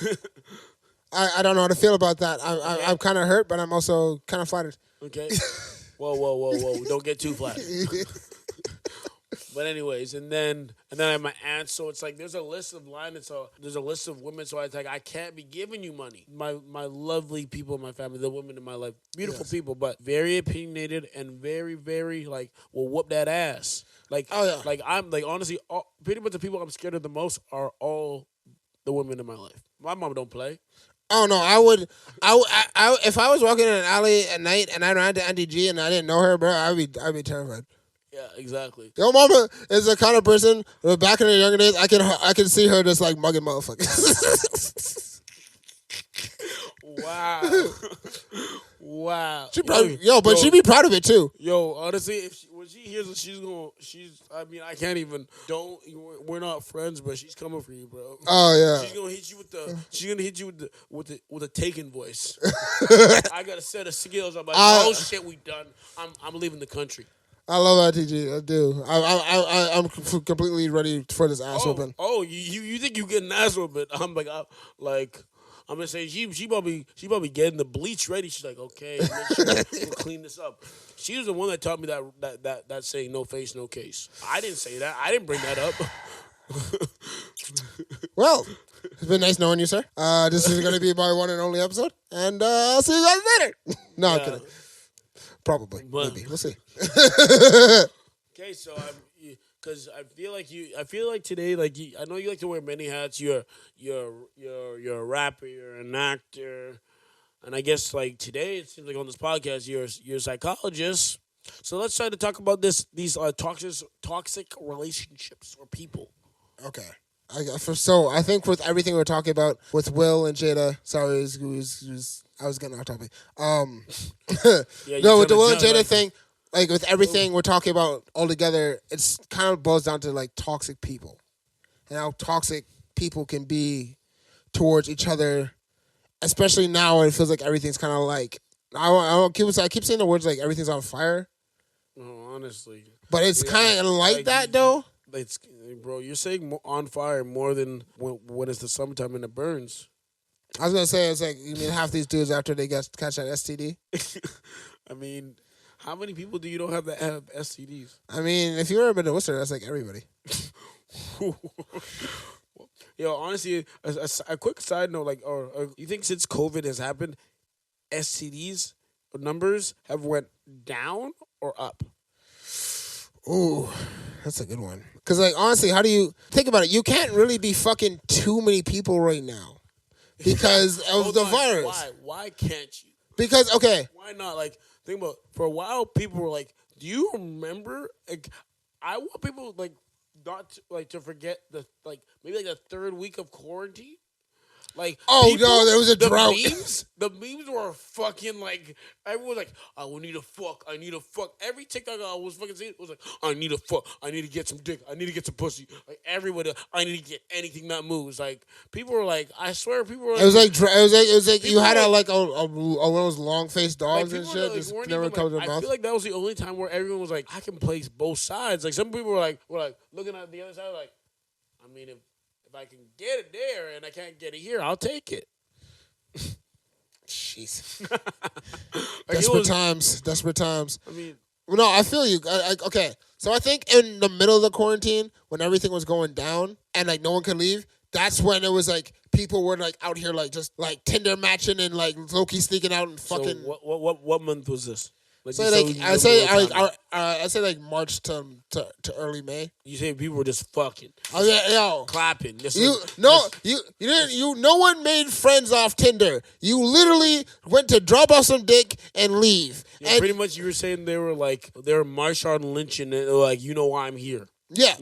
I don't know how to feel about that. I'm kind of hurt, but I'm also kind of flattered. Okay. Whoa. Don't get too flattered. But anyways, and then I have my aunt. So it's like there's a list of lines. So there's a list of women. So it's like I can't be giving you money. My lovely people in my family, the women in my life, beautiful people, but very opinionated and very very like will whoop that ass. Like like I'm like honestly, pretty much the people I'm scared of the most are all the women in my life. My mom don't play. Oh no, I would if I was walking in an alley at night and I ran to Auntie G and I didn't know her, bro, I'd be terrified. Yeah, exactly. Your mama is the kind of person. Back in her younger days, I can see her just like mugging motherfuckers. Wow. She probably, but she be proud of it too. Yo, honestly, when she hears it, I mean, I can't even. We're not friends, but she's coming for you, bro. Oh yeah. She's gonna hit you with the taken voice. I got a set of skills. I'm like, oh shit, we done. I'm leaving the country. I love RTG. I do. I'm completely ready for this ass whooping. Oh, you think you get an ass whooping? I'm I'm gonna say she probably getting the bleach ready. She's like, okay, make sure we'll clean this up. She was the one that taught me that saying, no face, no case. I didn't say that. I didn't bring that up. Well, it's been nice knowing you, sir. This is gonna be my one and only episode, and I'll see you guys later. No, I'm kidding. Probably, maybe. We'll see. Okay, so because I feel like today, like I know you like to wear many hats. You're a rapper, you're an actor, and I guess like today it seems like on this podcast you're a psychologist. So let's try to talk about these toxic relationships or people. Okay. So I think with everything we're talking about with Will and Jada, sorry, I was getting off topic. No, with the Will and Jada thing, like with everything we're talking about all together, it's kind of boils down to like toxic people and how toxic people can be towards each other, especially now when it feels like everything's kind of like I keep saying the words like everything's on fire. Oh, honestly, but it's kind of like that though. It's, bro, you're saying on fire more than when it's the summertime and it burns. I was gonna say it's like you mean half these dudes after they catch that STD. I mean, how many people do you know have STDs? I mean, if you've ever been to Worcester, that's like everybody. Yo, honestly, a quick side note, like, or you think since COVID has happened, STDs numbers have went down or up? Ooh, that's a good one. Because, like, honestly, how do you think about it? You can't really be fucking too many people right now because of the virus. Why can't you? Because, okay. Why not? Like, think about, for a while, people were like, do you remember? Like, I want people, like, not to, like, to forget maybe the third week of quarantine. Like, oh no, there was a drought. The memes were fucking like, everyone was like, I need to fuck. Every TikTok I was fucking seeing was like, I need to fuck. I need to get some dick. I need to get some pussy. Like, everybody, I need to get anything that moves. Like, people were like, I swear, people were like, it was like you had one of those long faced dogs and shit. Just never comes to I feel like that was the only time where everyone was like, I can play both sides. Like, some people were like looking at the other side, like, I mean, if I can get it there and I can't get it here, I'll take it. Jeez. Like Desperate times. I mean, no, I feel you. Okay, so I think in the middle of the quarantine, when everything was going down and like no one could leave, that's when it was like people were like out here like just like Tinder matching and like low-key sneaking out and fucking. So what month was this? Like, so I say like March to early May. You say people were just fucking. Oh yeah, yo, clapping. No one made friends off Tinder. You literally went to drop off some dick and leave. Yeah, and pretty much, you were saying they were Marshawn Lynch and they were like, you know why I'm here. Yeah,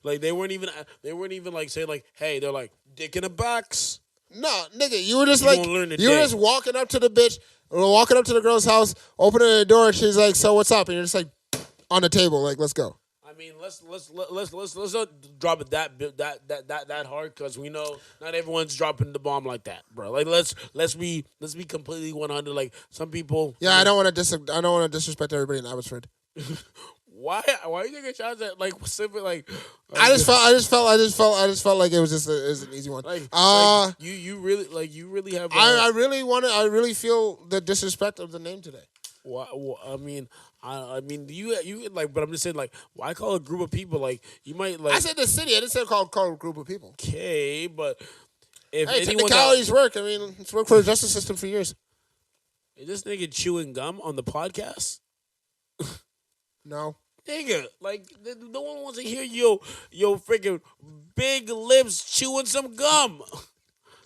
like they weren't even like saying like, hey, they're like dick in a box. No, nigga, you were just just walking up to the bitch. Walking up to the girl's house, opening the door, and she's like, so what's up? And you're just like, on the table, like, let's go. I mean, let's not drop it that hard because we know not everyone's dropping the bomb like that, bro. Like let's be completely 100. Like some people. Yeah, I don't want to disrespect everybody in Abbotsford. Why are you taking shots at like specific like? I just felt like it was an easy one. You really have. I really feel the disrespect of the name today. I mean, you like, but I'm just saying, like, why call a group of people? Like, you might like. I said the city. I didn't say call a group of people. Okay, but if technicalities work. I mean, it's worked for the justice system for years. Is this nigga chewing gum on the podcast? No. Nigga, like, no one wants to hear your freaking big lips chewing some gum.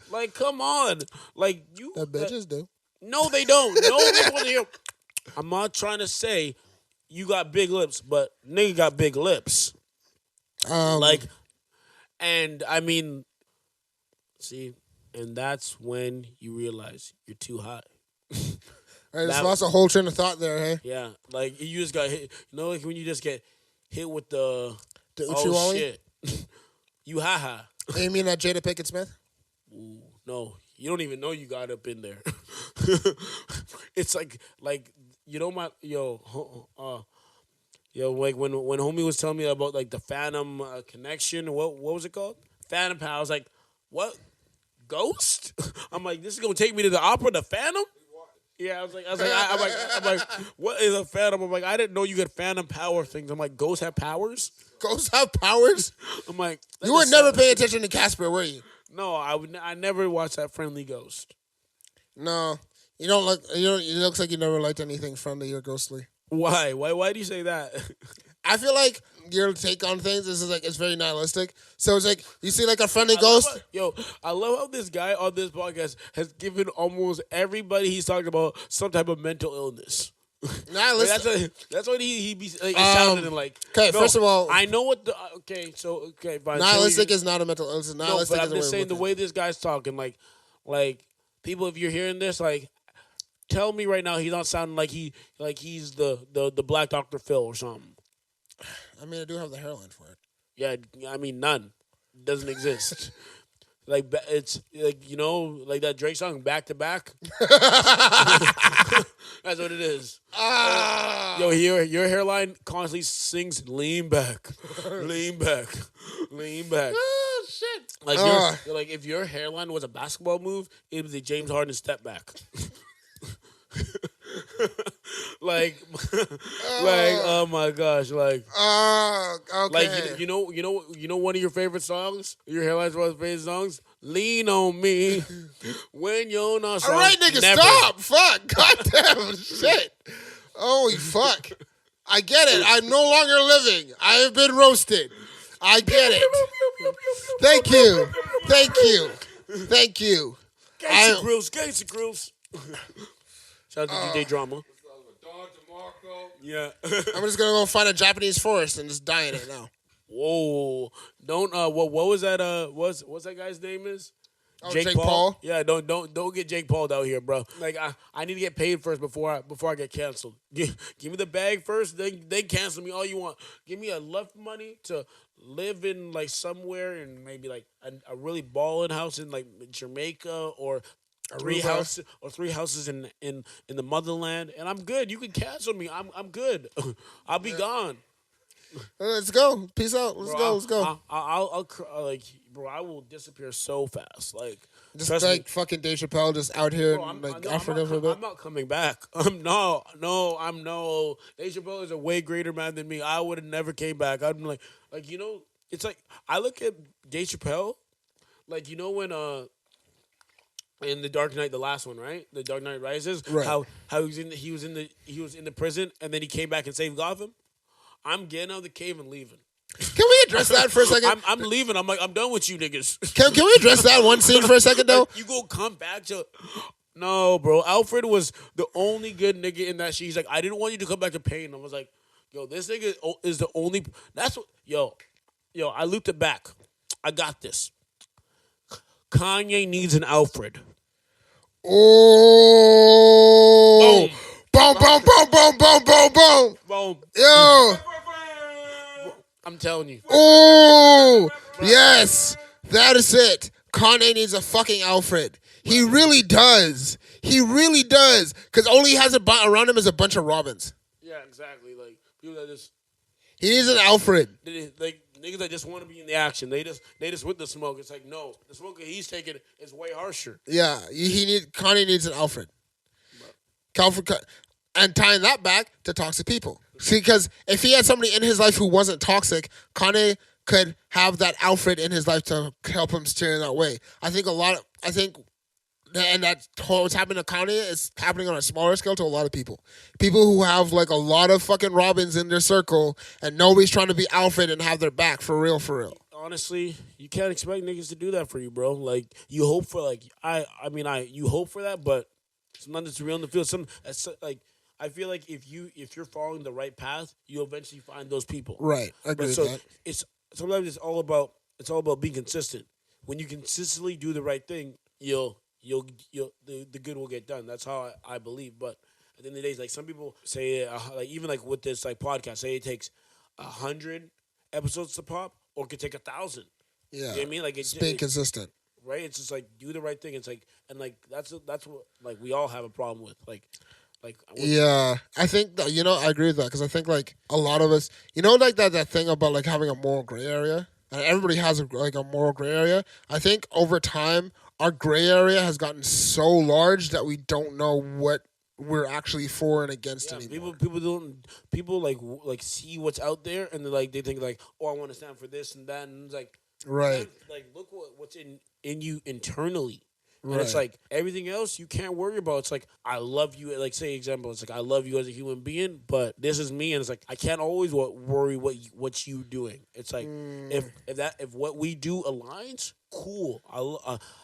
Like, come on. Like, you. The bitches do. No, they don't. No one wants to hear. I'm not trying to say you got big lips, but nigga got big lips. And I mean, see, and that's when you realize you're too high. Right, just lost a whole train of thought there, hey? Yeah, like you just got hit. You know, like when you just get hit with the Uchiwali? Shit. You haha. Hey, you mean that Jada Pinkett Smith? Ooh, no, you don't even know you got up in there. It's like you know my like when homie was telling me about like the Phantom connection. What was it called? Phantom Power. I was like, what? Ghost? I'm like, this is gonna take me to the opera, the Phantom. Yeah, I'm like, what is a phantom? I'm like, I didn't know you could phantom power things. I'm like, ghosts have powers? Ghosts have powers? I'm like, you were never paying attention to Casper, were you? No, I never watched that Friendly Ghost. No, you don't look. It looks like you never liked anything friendly or ghostly. Why? Why do you say that? I feel like your take on things is like it's very nihilistic. So it's like you see like a friendly ghost. I love how this guy on this podcast has given almost everybody he's talking about some type of mental illness. Nihilistic. That's what he be sounding like. Okay, first of all, I know what the fine. Nihilistic is not a mental illness. Nihilistic but is I'm just saying the way this guy's talking, like people, if you're hearing this, like. Tell me right now, he's not sounding like he's the Black Dr. Phil or something. I mean, I do have the hairline for it. Yeah, I mean, none. Doesn't exist. Like, it's, like, you know, like that Drake song, Back to Back. That's what it is. Yo, your hairline constantly sings, lean back, lean back, lean back. Oh, shit. Like, if your hairline was a basketball move, it was the James Harden step back. Oh my gosh, okay. Like you know one of your favorite songs, your hairline's one of your favorite songs, Lean on Me when you're not strong. All right, nigga, Never. stop. Fuck. Goddamn shit. Holy fuck. I get it. I'm no longer living. I have been roasted. I get it. Thank you. Gangsta Grills. Shout out to DJ Drama. Yeah. I'm just gonna go find a Japanese forest and just die in it now. Whoa! Don't what was that? What's that guy's name is? Oh, Jake Paul. Yeah, don't get Jake Paul out here, bro. Like I need to get paid first before I get canceled. Give me the bag first, then cancel me all you want. Give me enough money to live in like somewhere in maybe like a really ballin' house in like Jamaica or. Three houses in the motherland, and I'm good. You can cancel me. I'm good. I'll be gone. Let's go. Peace out. Let's go. I'll like, bro. I will disappear so fast. Like, just like fucking Dave Chappelle, just out here in Africa for a bit. I'm not coming back. I'm no. Dave Chappelle is a way greater man than me. I would have never came back. I'm like you know, it's like I look at Dave Chappelle, like you know when in The Dark Knight, the last one, right? The Dark Knight Rises. Right. How he was in the prison and then he came back and saved Gotham. I'm getting out of the cave and leaving. Can we address that for a second? I'm leaving. I'm done with you niggas. Can we address that one scene for a second though? Like, you go come back to. No, bro. Alfred was the only good nigga in that shit. He's like, I didn't want you to come back to pain. I was like, yo, this nigga is the only. That's what. Yo. I looped it back. I got this. Kanye needs an Alfred. Oh. Boom. Boom. Boom. Boom. Boom. Boom. Boom. Boom. Boom. Yo. I'm telling you. Oh, yes. That is it. Kanye needs a fucking Alfred. He really does. He really does. Because all he has around him is a bunch of Robins. Yeah, exactly. Like, people that just... He needs an Alfred. Like, niggas that just want to be in the action. They just with the smoke. It's like, no. The smoke that he's taking is way harsher. Yeah. Kanye needs an Alfred. And tying that back to toxic people. See, because if he had somebody in his life who wasn't toxic, Kanye could have that Alfred in his life to help him steer in that way. And that's what's happening to Kanye is happening on a smaller scale to a lot of people. People who have like a lot of fucking Robins in their circle and nobody's trying to be Alfred and have their back for real, for real. Honestly, you can't expect niggas to do that for you, bro. Like, you hope for, like, you hope for that, but sometimes it's real in the field. I feel like if you're following the right path, you'll eventually find those people. Right. I agree with that. Sometimes it's all about being consistent. When you consistently do the right thing, the good will get done. That's how I believe. But at the end of the day, like some people say, like even like with this like podcast, say it takes 100 episodes to pop, or it could take 1,000. Yeah, you know what I mean, like it's being consistent, right? It's just like do the right thing. It's like that's what like we all have a problem with, yeah, I think that, I agree with that because I think like a lot of us, like that thing about like having a moral gray area, and everybody has a moral gray area. I think over time our gray area has gotten so large that we don't know what we're actually for and against anymore. People like see what's out there and they think like, oh, I want to stand for this and that, and it's like, right, man, like look what's in you internally. And right. It's like everything else you can't worry about. It's like I love you. Like say example, it's like I love you as a human being, but this is me, and it's like I can't always worry what you doing. It's like if what we do aligns, cool.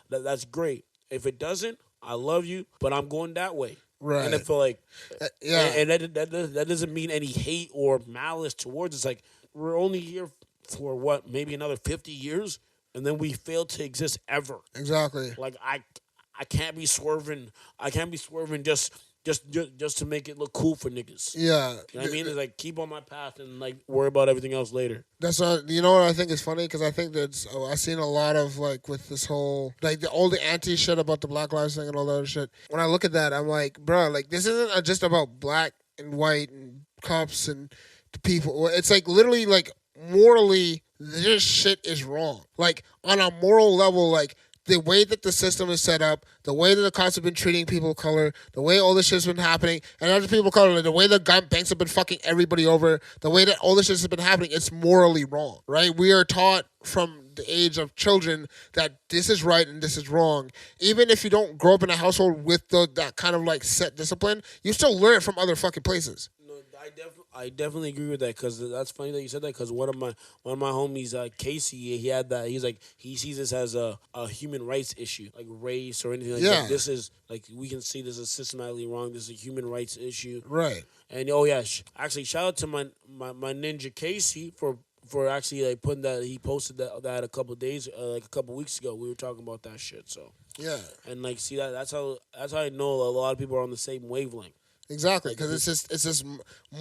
That's great. If it doesn't, I love you, but I'm going that way. Right. And I feel like and that doesn't mean any hate or malice towards. It's like we're only here for what, maybe another 50 years. And then we fail to exist ever. Exactly. Like I can't be swerving. I can't be swerving just to make it look cool for niggas. Yeah. You know what I mean? It's like keep on my path and like worry about everything else later. That's not. You know what I think is funny, because I think that I've seen a lot of like with this whole like all the anti shit about the Black Lives thing and all that other shit. When I look at that, I'm like, bro, like this isn't just about black and white and cops and the people. It's like literally like morally, this shit is wrong. Like, on a moral level, like, the way that the system is set up, the way that the cops have been treating people of color, the way all this shit's been happening, and other people of color, the way the banks have been fucking everybody over, the way that all this shit has been happening, it's morally wrong, right? We are taught from the age of children that this is right and this is wrong. Even if you don't grow up in a household with that kind of, like, set discipline, you still learn it from other fucking places. I definitely agree with that, because that's funny that you said that, because one of my homies, Casey, he had that. He's like, he sees this as a human rights issue, like race or anything like that. This is like, we can see this is systematically wrong. This is a human rights issue, right? And oh yeah, actually shout out to my ninja Casey for actually like putting that. He posted that a couple of days, like a couple of weeks ago. We were talking about that shit. So yeah, and like see that's how I know a lot of people are on the same wavelength. Exactly, because it's just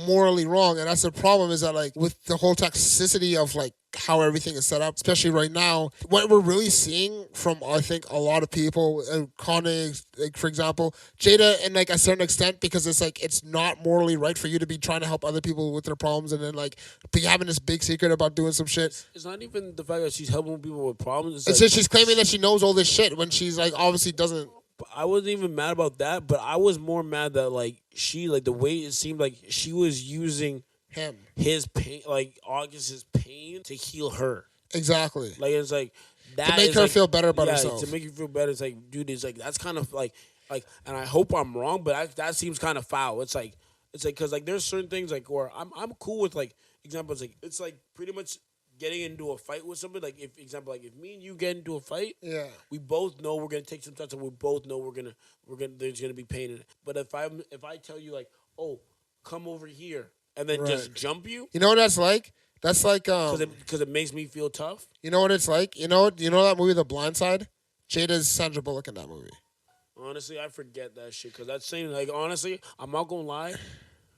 morally wrong, and that's the problem. Is that like with the whole toxicity of like how everything is set up, especially right now, what we're really seeing from I think a lot of people, Kanye, like for example, Jada, and like a certain extent, because it's like it's not morally right for you to be trying to help other people with their problems, and then like be having this big secret about doing some shit. It's not even the fact that she's helping people with problems. It's just she's claiming that she knows all this shit when she's like obviously doesn't. I wasn't even mad about that, but I was more mad that like she, like the way it seemed like she was using his pain, like August's pain, to heal her. Exactly. Like it's like that to make her feel better about herself. To make you feel better. It's like, dude, it's like that's kind of like, and I hope I'm wrong, but that seems kind of foul. It's like because like there's certain things like where I'm cool with, like examples, like it's like pretty much getting into a fight with somebody, like if me and you get into a fight, we both know we're gonna take some time, and we both know we're gonna there's gonna be pain in it. But if I tell you like, oh, come over here, and then just jump you, you know what that's like? That's like because it makes me feel tough. You know what it's like? You know that movie The Blind Side? Jada's Sandra Bullock in that movie. Honestly, I forget that shit, because that same, like honestly, I'm not gonna lie.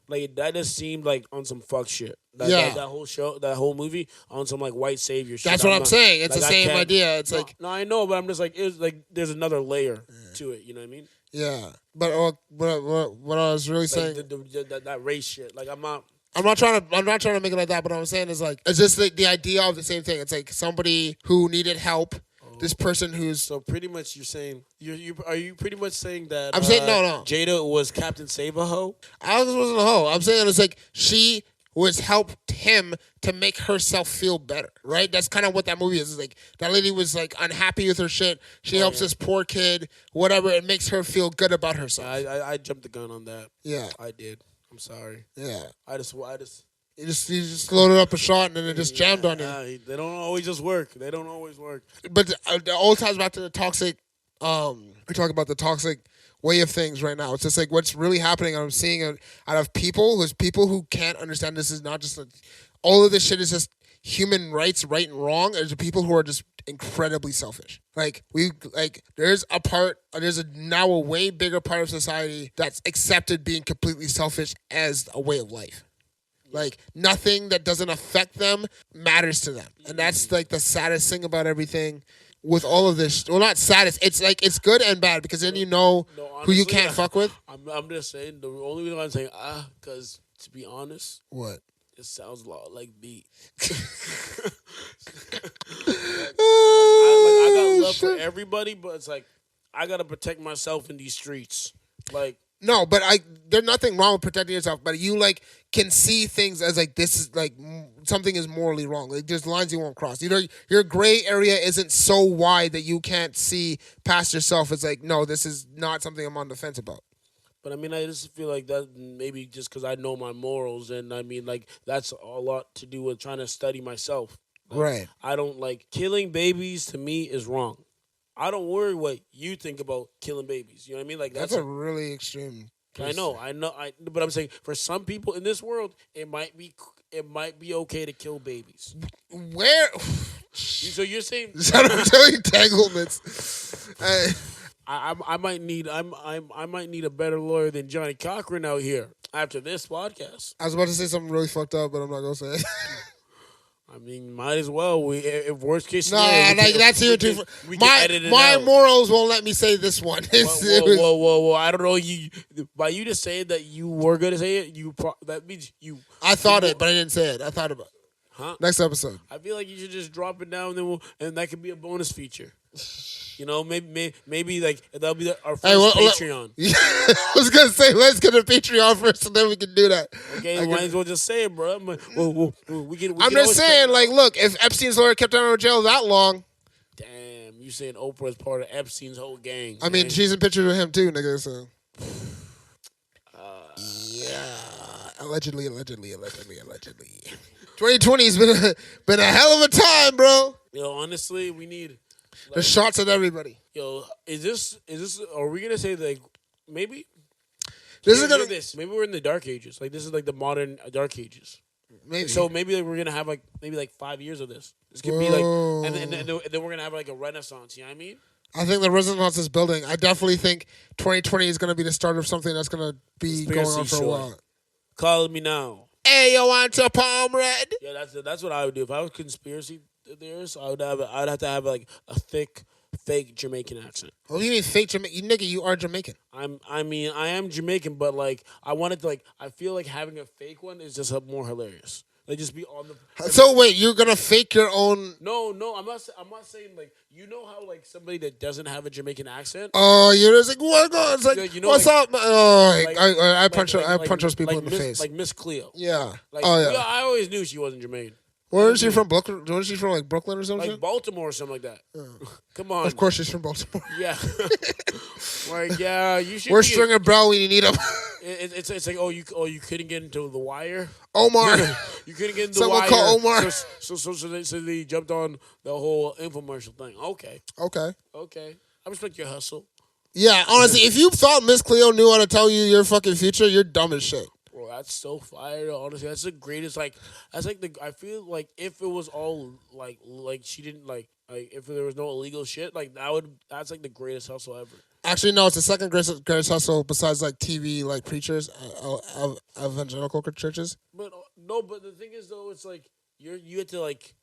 Like that just seemed like on some fuck shit. That whole show, that whole movie on some like white savior shit. That's what I'm saying. It's like, the same idea. It's like no, I know, but I'm just like it's like there's another layer to it. You know what I mean? Yeah, but what I was really Like saying, that race shit. Like I'm not trying to make it like that. But what I'm saying is like it's just like the idea of the same thing. It's like somebody who needed help. This person who's so pretty much you're saying are you pretty much saying that I'm saying no. Jada was Captain Save a Ho? Alex wasn't a hoe. I'm saying it's like she was helped him to make herself feel better, right? That's kind of what that movie is. It's like that lady was like unhappy with her shit. She helps this poor kid, whatever. It makes her feel good about herself. I jumped the gun on that. Yeah, I did. I'm sorry. Yeah, I just. You just loaded up a shot and then it just jammed on you. They don't always just work. They don't always work. But the old ties back to the toxic. We talk about the toxic way of things right now. It's just like what's really happening. I'm seeing out of people. There's people who can't understand this is not just all of this shit is just human rights, right and wrong. There's people who are just incredibly selfish. There's now a way bigger part of society that's accepted being completely selfish as a way of life. Like nothing that doesn't affect them matters to them, and that's like the saddest thing about everything. With all of this, well, not saddest. It's like it's good and bad because then you know honestly, who you can't fuck with. I'm just saying the only reason I'm saying because to be honest, what it sounds a lot like beat. I got love for everybody, but it's like I gotta protect myself in these streets, like. No, but there's nothing wrong with protecting yourself, but you like can see things as like this is like something is morally wrong. Like there's lines you won't cross. You know, your gray area isn't so wide that you can't see past yourself. It's like, no, this is not something I'm on the fence about. But I mean, I just feel like that maybe just because I know my morals, and I mean, like that's a lot to do with trying to study myself. Right. I don't like killing babies. To me, is wrong. I don't worry what you think about killing babies. You know what I mean? Like that's a really extreme. I know. But I'm saying for some people in this world, it might be okay to kill babies. Where? So you're saying? Shout out to Entaglements. I might need a better lawyer than Johnny Cochran out here after this podcast. I was about to say something really fucked up, but I'm not gonna say it. I mean, might as well. If worst case scenario, that's here too. My morals won't let me say this one. Whoa! I don't know. By you just saying that you were gonna say it, that means you. I thought it, but I didn't say it. I thought about it. Huh? Next episode. I feel like you should just drop it down, and that could be a bonus feature. You know, maybe like that'll be our first Patreon. I was gonna say let's get a Patreon first, and then we can do that. Okay, might as well just say it, bro. I'm just saying, like, look, if Epstein's lawyer kept out of jail that long, damn, you saying Oprah is part of Epstein's whole gang? I mean, she's in pictures with him too, nigga. So, yeah, allegedly. 2020's been a hell of a time, bro. Yo, honestly, we need. The shots at everybody. Yo, is this? Are we gonna say like maybe? Maybe we're in the dark ages. Like this is like the modern dark ages. Maybe. So maybe like, we're gonna have like maybe like 5 years of this. This could be like, and then we're gonna have like a renaissance. You know what I mean? I think the renaissance is building. I definitely think 2020 is gonna be the start of something that's gonna be going on for a while. Call me now. Hey, yo, want to palm red? Yeah, that's what I would do if I was conspiracy theorist. I'd have to have like a thick, fake Jamaican accent. What do you mean fake Jamaican? You nigga, you are Jamaican. I am Jamaican, but like I wanted to I feel like having a fake one is just more hilarious. Like just be on the. So wait, you're gonna fake your own? No, I'm not saying like you know how like somebody that doesn't have a Jamaican accent. Oh, you're just like what? It's like you know, what's up? Oh, I punch those people in the face. Like Miss Cleo. Yeah. Like, yeah. I always knew she wasn't Jamaican. Where is she from? Brooklyn? Wasn't she from like Brooklyn or something? Like Baltimore or something like that. Come on. Of course she's from Baltimore. Yeah. Like yeah, you should. Where's Stringer Bell when you need him? It's like you couldn't get into The Wire. Omar. You couldn't get into Someone The Wire. call Omar. So they jumped on the whole infomercial thing. Okay. I respect your hustle. Yeah, honestly, if you thought Miss Cleo knew how to tell you your fucking future, you're dumb as shit. Bro, that's so fire. Honestly, that's the greatest. Like, that's like I feel like if it was all like she didn't like Like if there was no illegal shit, like that's like the greatest hustle ever. Actually, no, it's the second greatest hustle besides like TV, like preachers, evangelical churches. But no, but the thing is though, it's like you have to like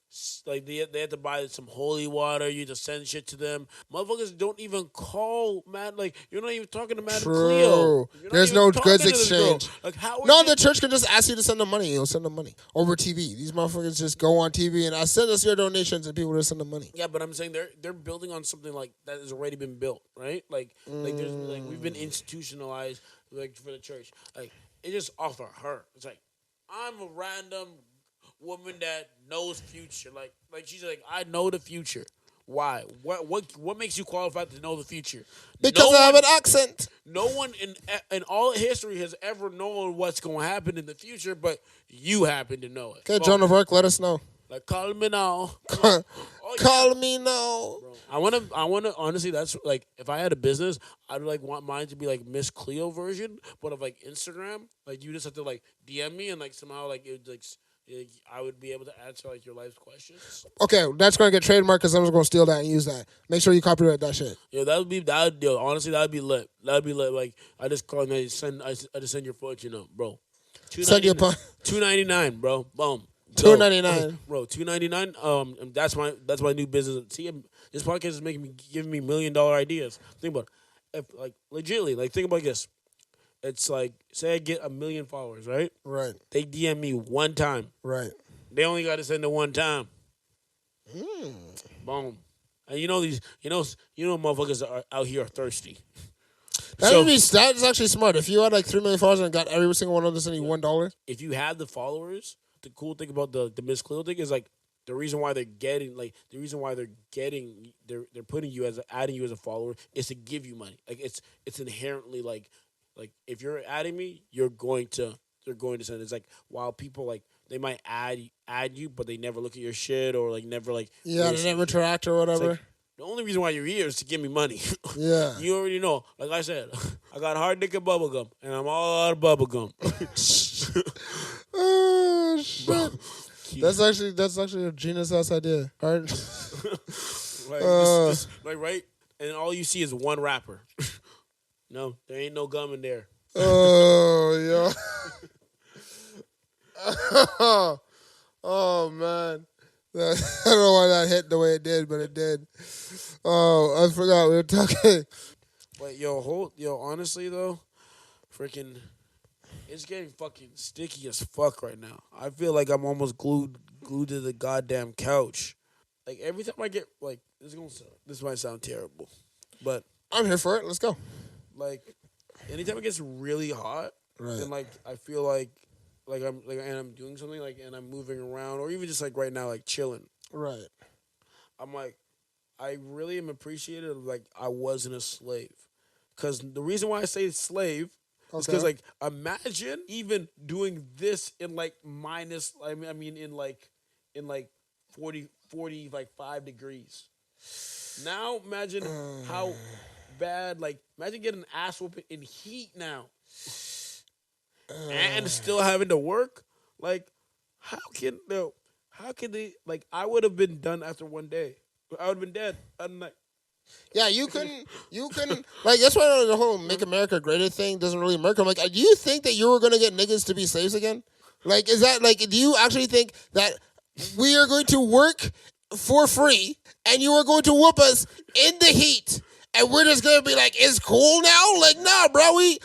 they have to buy some holy water. You have to send shit to them. Motherfuckers don't even call Matt. Like you're not even talking to Madam Cleo. There's no goods exchange. Like how? No, the church can just ask you to send them money. You'll send them money over TV. These motherfuckers just go on TV and send us your donations, and people just send them money. Yeah, but I'm saying they're building on something like that has already been built, right? Like there's like we've been institutionalized like for the church. Like it's just off of her. It's like I'm a random woman that knows future. Like she's like, I know the future. Why? What makes you qualified to know the future? Because I have an accent. No one in all history has ever known what's going to happen in the future, but you happen to know it. Okay, Joan of Arc, let us know. Like call me now. Call me now. Bro. I wanna honestly. That's like if I had a business, I'd like want mine to be like Miss Cleo version, but of like Instagram. Like you just have to like DM me and like somehow like it like. I would be able to answer like your life's questions. Okay, that's gonna get trademarked because someone's gonna steal that and use that. Make sure you copyright that shit. Yo, honestly, that'd be lit. Like I just call and I just send your footage, bro. $2.99, bro. Boom. $2.99, bro. $2.99. And that's my new business. See, this podcast is giving me $1 million ideas. Think about it. If like legitimately, like think about this. It's like, say I get 1 million followers, right? Right. They DM me one time. Right. They only got to send it one time. Boom. And motherfuckers are out here are thirsty. That's actually smart. If you had like 3 million followers and got every single one of them to send you $1. If you have the followers, the cool thing about the Miss Cleo thing is like the reason why they're putting you adding you as a follower is to give you money. Like it's inherently like if you're adding me, they're going to send. It's like while people like they might add you, but they never look at your shit or like never like they never interact or whatever. Like, the only reason why you're here is to give me money. Yeah, you already know. Like I said, I got hard dick and bubble gum, and I'm all out of bubble gum. Oh shit! That's actually a genius ass idea. Hard. Like right, and all you see is one rapper. No, there ain't no gum in there. Oh, yeah. Oh, man. I don't know why that hit the way it did, but it did. Oh, I forgot we were talking. But honestly, though, freaking, it's getting fucking sticky as fuck right now. I feel like I'm almost glued to the goddamn couch. Like, every time I get, like, this might sound terrible, but I'm here for it. Let's go. Like, anytime it gets really hot, right, and like I feel like I'm doing something like and I'm moving around, or even just like right now, like chilling. Right. I'm like, I really am appreciative of like I wasn't a slave, because the reason why I say slave is because like imagine even doing this in like minus. I mean in like 40 like 5 degrees. Now imagine how bad, like imagine getting an ass whooping in heat now and still having to work. Like how can they, like I would have been done after one day. I would have been dead. I'm like, yeah, you couldn't like that's why the whole Make America Greater thing doesn't really work. I'm like, do you think that you were gonna get niggas to be slaves again? Like, is that like, do you actually think that we are going to work for free and you are going to whoop us in the heat? And we're just gonna be like, it's cool now? Like, nah, bro, we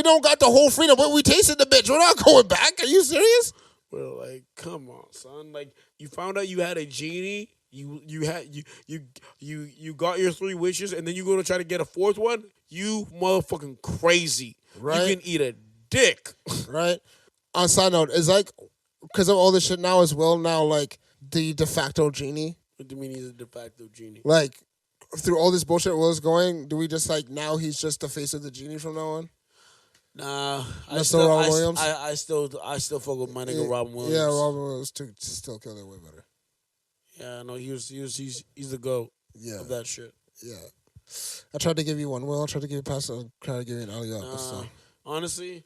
don't got the whole freedom, but we tasted the bitch. We're not going back. Are you serious? Well, like, come on, son. Like, you found out you had a genie. You got your 3 wishes, and then you go to try to get a 4th one. You motherfucking crazy. Right? You can eat a dick. Right. On side note, is like because of all this shit now as well. Now, like the de facto genie. What do you mean he's a de facto genie? Like, through all this bullshit was going, do we just like now he's just the face of the genie from now on? Nah, Robin Williams. I still fuck with my nigga Robin Williams. Yeah, Robin Williams still killed it way better. Yeah, no, he's the GOAT. Yeah. Of that shit. Yeah. I tried to give you one. Will I tried to give you a pass. I tried to give you an alley up. So. Honestly,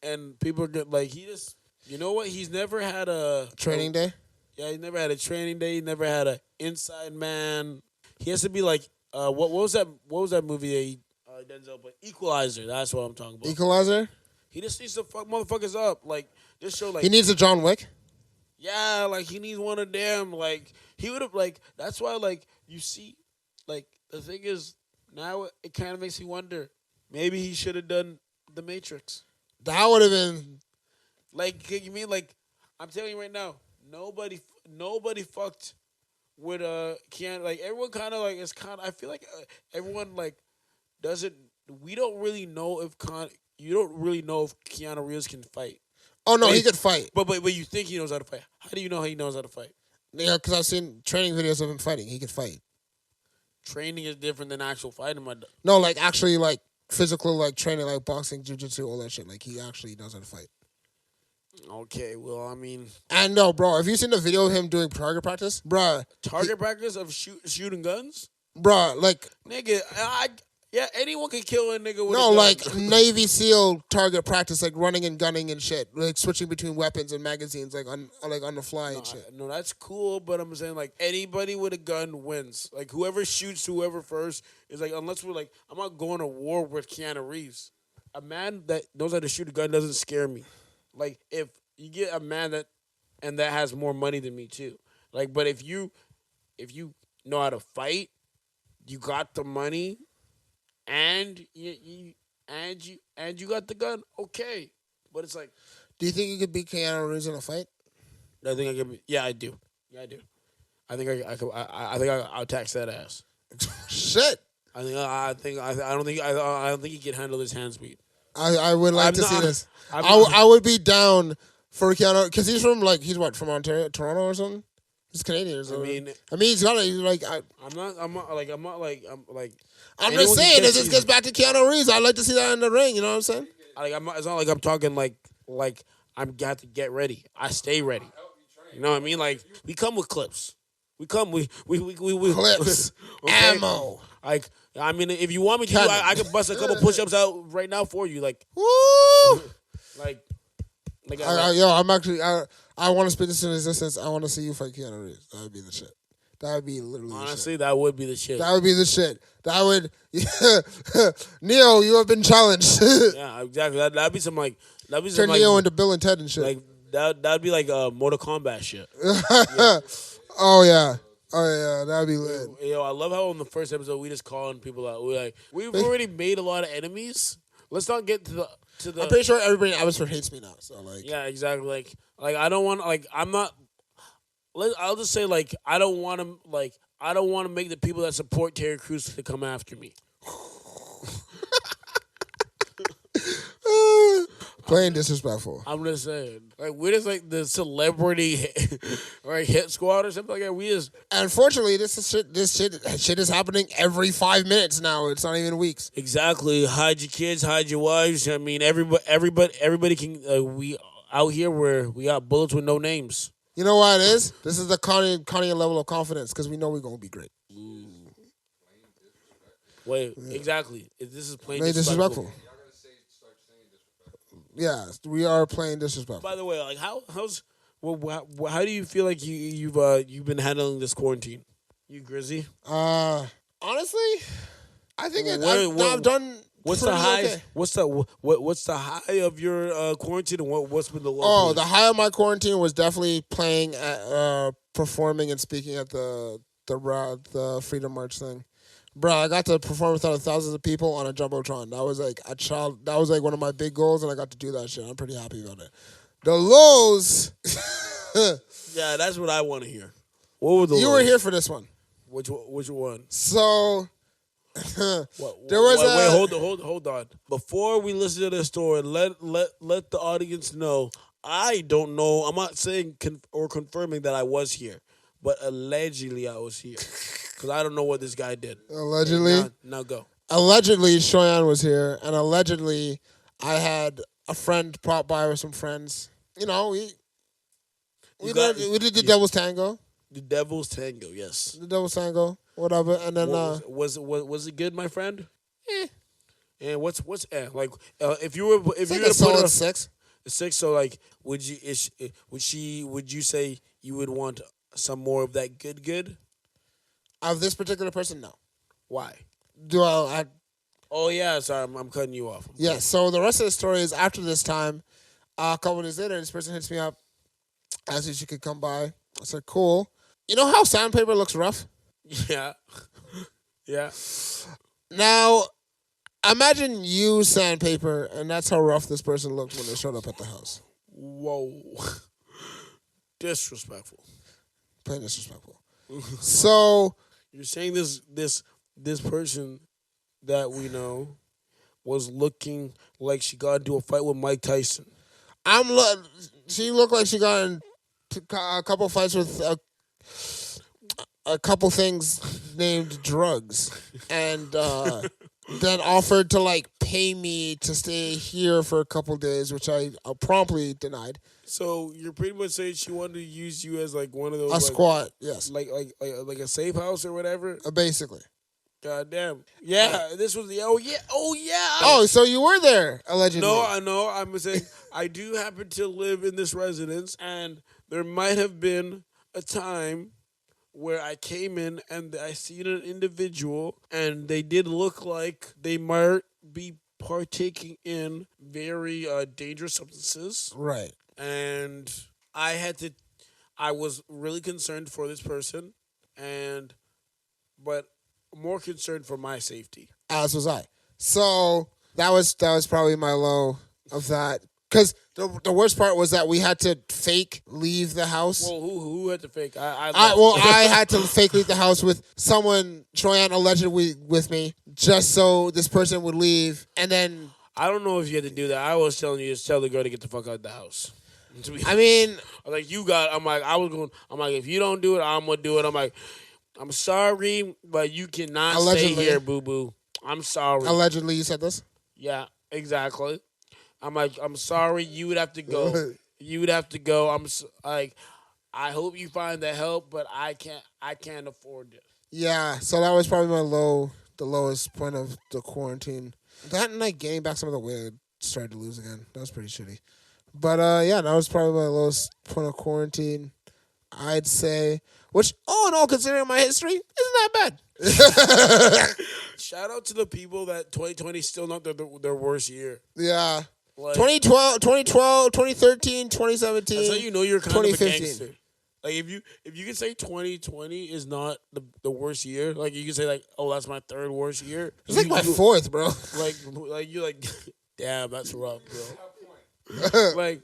and people get like he just. You know what? He's never had a training day. Yeah, he never had a training day. He never had an inside man. He has to be like what was that? What was that movie that he Denzel? But Equalizer. That's what I'm talking about. Equalizer. He just needs to fuck motherfuckers up. Like this show. Like He needs a John Wick. yeah, like he needs one of them. Like he would have like. That's why like you see, like the thing is now it kind of makes me wonder. Maybe he should have done The Matrix. That would have been. Like you mean like I'm telling you right now. Nobody fucked with Keanu. Like everyone kind of like it's kind of. I feel like everyone like doesn't. We don't really know if you don't really know if Keanu Reeves can fight. Oh no, he could fight. But you think he knows how to fight? How do you know he knows how to fight? Yeah, because I've seen training videos of him fighting. He could fight. Training is different than actual fighting. No, like actually like physical like training, like boxing, jiu-jitsu, all that shit. Like he actually knows how to fight. Okay, well, I mean... And no, bro, have you seen the video of him doing target practice? Bruh. Target practice of shooting guns? Bruh, like... Nigga, yeah, anyone can kill a nigga with a no, gun. like Navy SEAL target practice, like running and gunning and shit. Like switching between weapons and magazines, like on the fly and shit. No, that's cool, but I'm saying, like, anybody with a gun wins. Like, whoever shoots whoever first is like, unless we're like, I'm not going to war with Keanu Reeves. A man that knows how to shoot a gun doesn't scare me. Like, if you get a man that has more money than me too. Like, but if you know how to fight, you got the money, and you got the gun, okay. But it's like, do you think you could beat Keanu Reeves in a fight? I think I could. Yeah, I do. Yeah, I do. I think I could. I think I'll tax that ass. Shit. I don't think he can handle his hand speed. I would like to see this. I would be down for Keanu because he's from from Ontario, Toronto or something. He's Canadian. Or something. I mean, he's got like. I'm just saying, if this gets back to Keanu Reeves, I'd like to see that in the ring. You know what I'm saying? It's not like I'm talking like I'm got to get ready. I stay ready. You know what I mean? Like we come with clips. We Clips, okay? ammo. Like I mean, if you want me to, I could bust a couple push-ups out right now for you. Like woo. I'm actually. I want to spit this in existence. I want to see you fight Keanu Reeves. That would be the shit. That would be literally honestly, that would be the shit. That would be the shit. That would... Neo, you have been challenged. Yeah, exactly. That'd be some like... Turn Neo into Bill and Ted and shit. Like, that'd be like Mortal Kombat shit. Yeah. Oh, yeah. That'd be lit. Yo, I love how in the first episode we just calling people out. We've already made a lot of enemies. Let's not get to the... I'm pretty sure everybody in Abbotsford hates me now. So like... Yeah, exactly. Like I don't want... Like, I'm not... I'll just say, like, I don't want to make the people that support Terry Crews to come after me. Playing disrespectful. I'm just saying. Like, we're just like the celebrity hit squad or something like that. We just... Unfortunately, this shit is happening every 5 minutes now. It's not even weeks. Exactly. Hide your kids, hide your wives. I mean, everybody can... we out here where we got bullets with no names. You know what it is? This is the Kanye level of confidence because we know we're going to be great. Wait, exactly. This is plain disrespectful. Yeah, we are playing disrespectful. By the way, like how do you feel like you've been handling this quarantine? You Grizzy? Honestly, I think I've done. What's the high? Okay. What's the high of your quarantine and what's been the low? Oh, the high of my quarantine was definitely playing at performing and speaking at the Freedom March thing. Bro, I got to perform in front of thousands of people on a jumbotron. That was like one of my big goals, and I got to do that shit. I'm pretty happy about it. The lows. Yeah, that's what I want to hear. What were the? You lows? were here for this one. Which one? So. There was hold on. Before we listen to this story, let the audience know. I don't know. I'm not saying or confirming that I was here, but allegedly I was here because I don't know what this guy did. Allegedly, now go. Allegedly, Shoyan was here, and allegedly, I had a friend prop by with some friends. You know, we did the Devil's Tango. The Devil's Tango, yes. The Devil's Tango, whatever, and then was it good, my friend? And what's if you were a solid 6. 6, so like would you say you would want some more of that good? Of this particular person, no. Why? Oh yeah, sorry, I'm cutting you off. Yeah, so the rest of the story is after this time, a couple of days later, this person hits me up, asked if she could come by. I said, cool. You know how sandpaper looks rough? Yeah. Yeah. Now, imagine you sandpaper, and that's how rough this person looked when they showed up at the house. Whoa. Disrespectful. Plain disrespectful. So you're saying this person that we know was looking like she got into a fight with Mike Tyson. She looked like she got in a couple fights with a couple things named drugs, and then offered to like pay me to stay here for a couple days, which I promptly denied. So you're pretty much saying she wanted to use you as like one of those a squat, yes, like a safe house or whatever. Basically. God damn. Yeah, this was the Oh, so you were there allegedly? No, I know. I'm saying I do happen to live in this residence, and there might have been a time where I came in and I seen an individual, and they did look like they might be partaking in very dangerous substances. Right. And I was really concerned for this person, but more concerned for my safety. As was I. So that was probably my low of that. Because the worst part was that we had to fake leave the house. Well, who had to fake? I had to fake leave the house with someone, Shoyan allegedly with me, just so this person would leave. And then I don't know if you had to do that. I was telling you to tell the girl to get the fuck out of the house. I mean, like I'm like, if you don't do it, I'm gonna do it. I'm like, I'm sorry, but you cannot stay here, boo boo. I'm sorry. Allegedly, you said this? Yeah, exactly. I'm like, I'm sorry. You would have to go. You would have to go. I'm like, I hope you find the help, but I can't afford it. Yeah, so that was probably the lowest point of the quarantine. That and like getting back some of the weight I started to lose again. That was pretty shitty. But yeah, that was probably my lowest point of quarantine, I'd say. Which, all in all, considering my history, isn't that bad. Shout out to the people that 2020 is still not their worst year. Yeah. Like, 2012, 2013, 2017. That's how you know you're kind of a gangster. Like if you can say 2020 is not the worst year, like you can say like, oh, that's my third worst year. It's like my fourth, bro. Like you're like, damn, that's rough, bro. like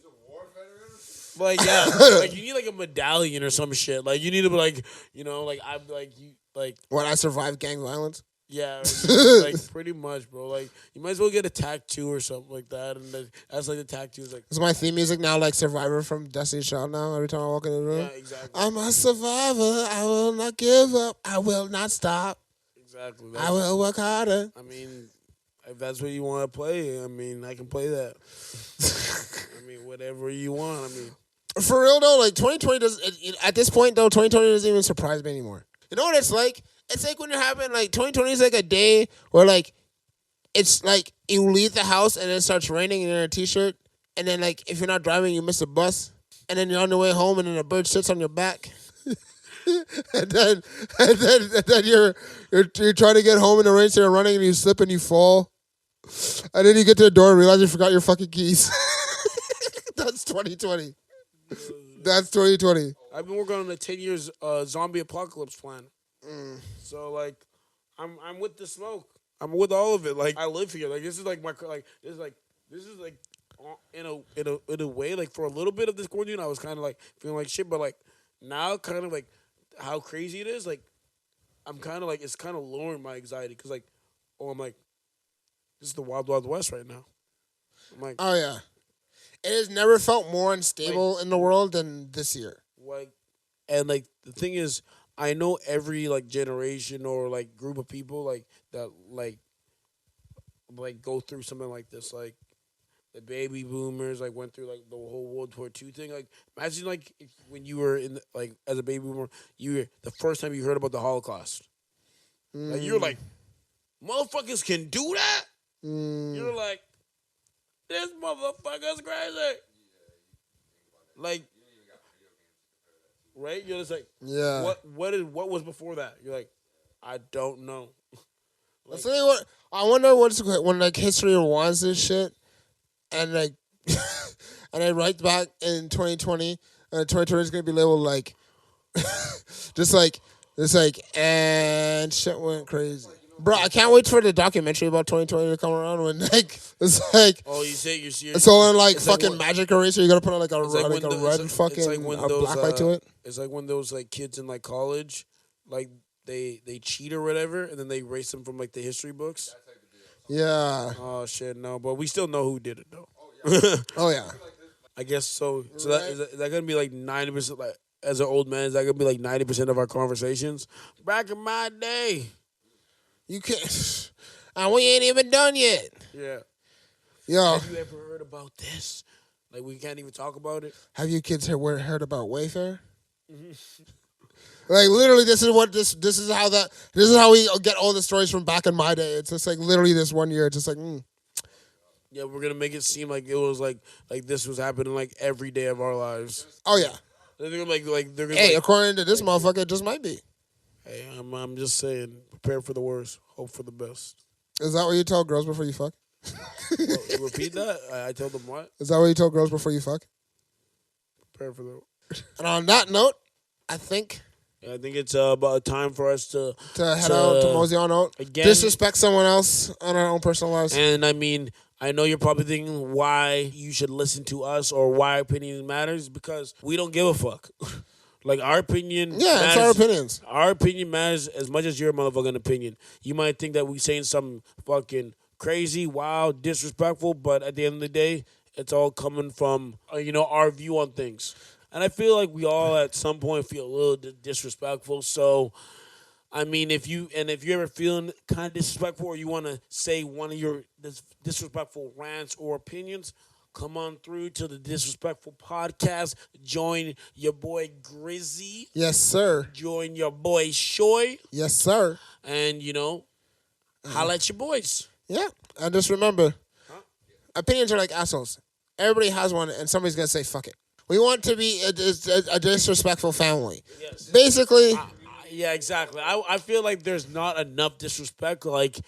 yeah, like you need like a medallion or some shit. Like you need to be like, you know, like I'm like you like when I survived gang violence. Yeah, like pretty much, bro. Like you might as well get a tattoo or something like that, and that's like the tattoo is like. Is my theme music now like Survivor from Destiny's Child now? Every time I walk in the room, yeah, exactly. I'm a survivor. I will not give up. I will not stop. Exactly. I will work harder. I mean, if that's what you want to play, I mean, I can play that. I mean, whatever you want. I mean, for real though, like 2020 doesn't. At this point though, 2020 doesn't even surprise me anymore. You know what it's like? It's like when you're having, like, 2020 is like a day where, like, it's like you leave the house and it starts raining and you're in a t-shirt. And then, like, if you're not driving, you miss a bus. And then you're on your way home and then a bird sits on your back. and then you're trying to get home in the rain, so you're running and you slip and you fall. And then you get to the door and realize you forgot your fucking keys. That's 2020. That's 2020. I've been working on a 10 years zombie apocalypse plan. So like, I'm with the smoke. I'm with all of it. Like I live here. Like this is like my this is like in a way like for a little bit of this quarantine I was kind of like feeling like shit, but like now kind of like how crazy it is. Like I'm kind of like it's kind of lowering my anxiety because like I'm like this is the wild west right now. I'm like oh yeah, it has never felt more unstable in the world than this year. Like and like the thing is. I know every like generation or like group of people like that like go through something like this. Like the baby boomers like went through like the whole World War II thing. Like imagine like when you were in like as a baby boomer, you were the first time you heard about the Holocaust. Like you're like, motherfuckers can do that. You're like, this motherfucker's crazy. Like. right? You're just like, Yeah. what was before that? You're like, I don't know. That's the thing. What I wonder what's when like history rewinds this shit, and like, and I write back in 2020, and 2020 is gonna be labeled like, just like, and shit went crazy. Bro, I can't wait for the documentary about 2020 to come around when like it's like. Oh, you say you're serious? It's all in like it's fucking like magic eraser. You gotta put on like a it's like red it's fucking like when those, black light to it. It's like when those like kids in like college, like they cheat or whatever, and then they erase them from like the history books. Yeah. Oh shit, no, but we still know who did it though. Oh yeah. I guess so. So Right. is that gonna be like 90%? Like as an old man, is that gonna be like 90% of our conversations? Back in my day. You can't. And we ain't even done yet. Yeah. Yo, Have you ever heard about this? Like we can't even talk about it. have you kids heard about Wayfair? Like literally, this is how we get all the stories from back in my day. It's just like literally this one year. It's just like, Yeah, we're gonna make it seem like it was like this was happening like every day of our lives. oh yeah. They're gonna they're gonna Hey, according to this motherfucker, it just might be. hey, I'm just saying, prepare for the worst, hope for the best. Is that what you tell girls before you fuck? Well, repeat that. I told them what? Is that what you tell girls before you fuck? Prepare for the. And on that note, I think I think it's about time for us to head out to mosey on out. again Disrespect someone else on our own personal lives. And I mean, I know you're probably thinking why you should listen to us or why our opinion matters because we don't give a fuck. Like our opinion, Yeah, it's our opinions. Our opinion matters as much as your motherfucking opinion. You might think that we saying something fucking crazy, wild, disrespectful, but at the end of the day, it's all coming from our view on things. And I feel like we all at some point feel a little disrespectful. So, I mean, if you're ever feeling kind of disrespectful or you want to say one of your disrespectful rants or opinions, come on through to the Disrespectful Podcast. Join your boy Grizzy. Yes, sir. Join your boy Shoy. Yes, sir. And, holla at your boys. Yeah. And just remember, opinions are like assholes. Everybody has one, and somebody's going to say, fuck it. We want to be a disrespectful family. Yes. Basically. Yeah, exactly. I feel like there's not enough disrespect, like,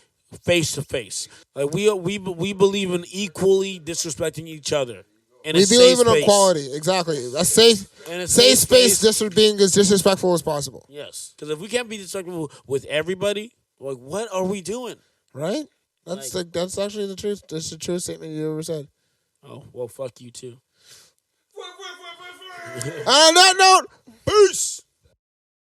face to face. Like, we believe in equally disrespecting each other. We believe in equality. Exactly. A safe space being as disrespectful as possible. Yes. Because if we can't be disrespectful with everybody, like, what are we doing? Right? That's actually the truth. That's the truest statement you ever said. Oh, well, fuck you too. On that note,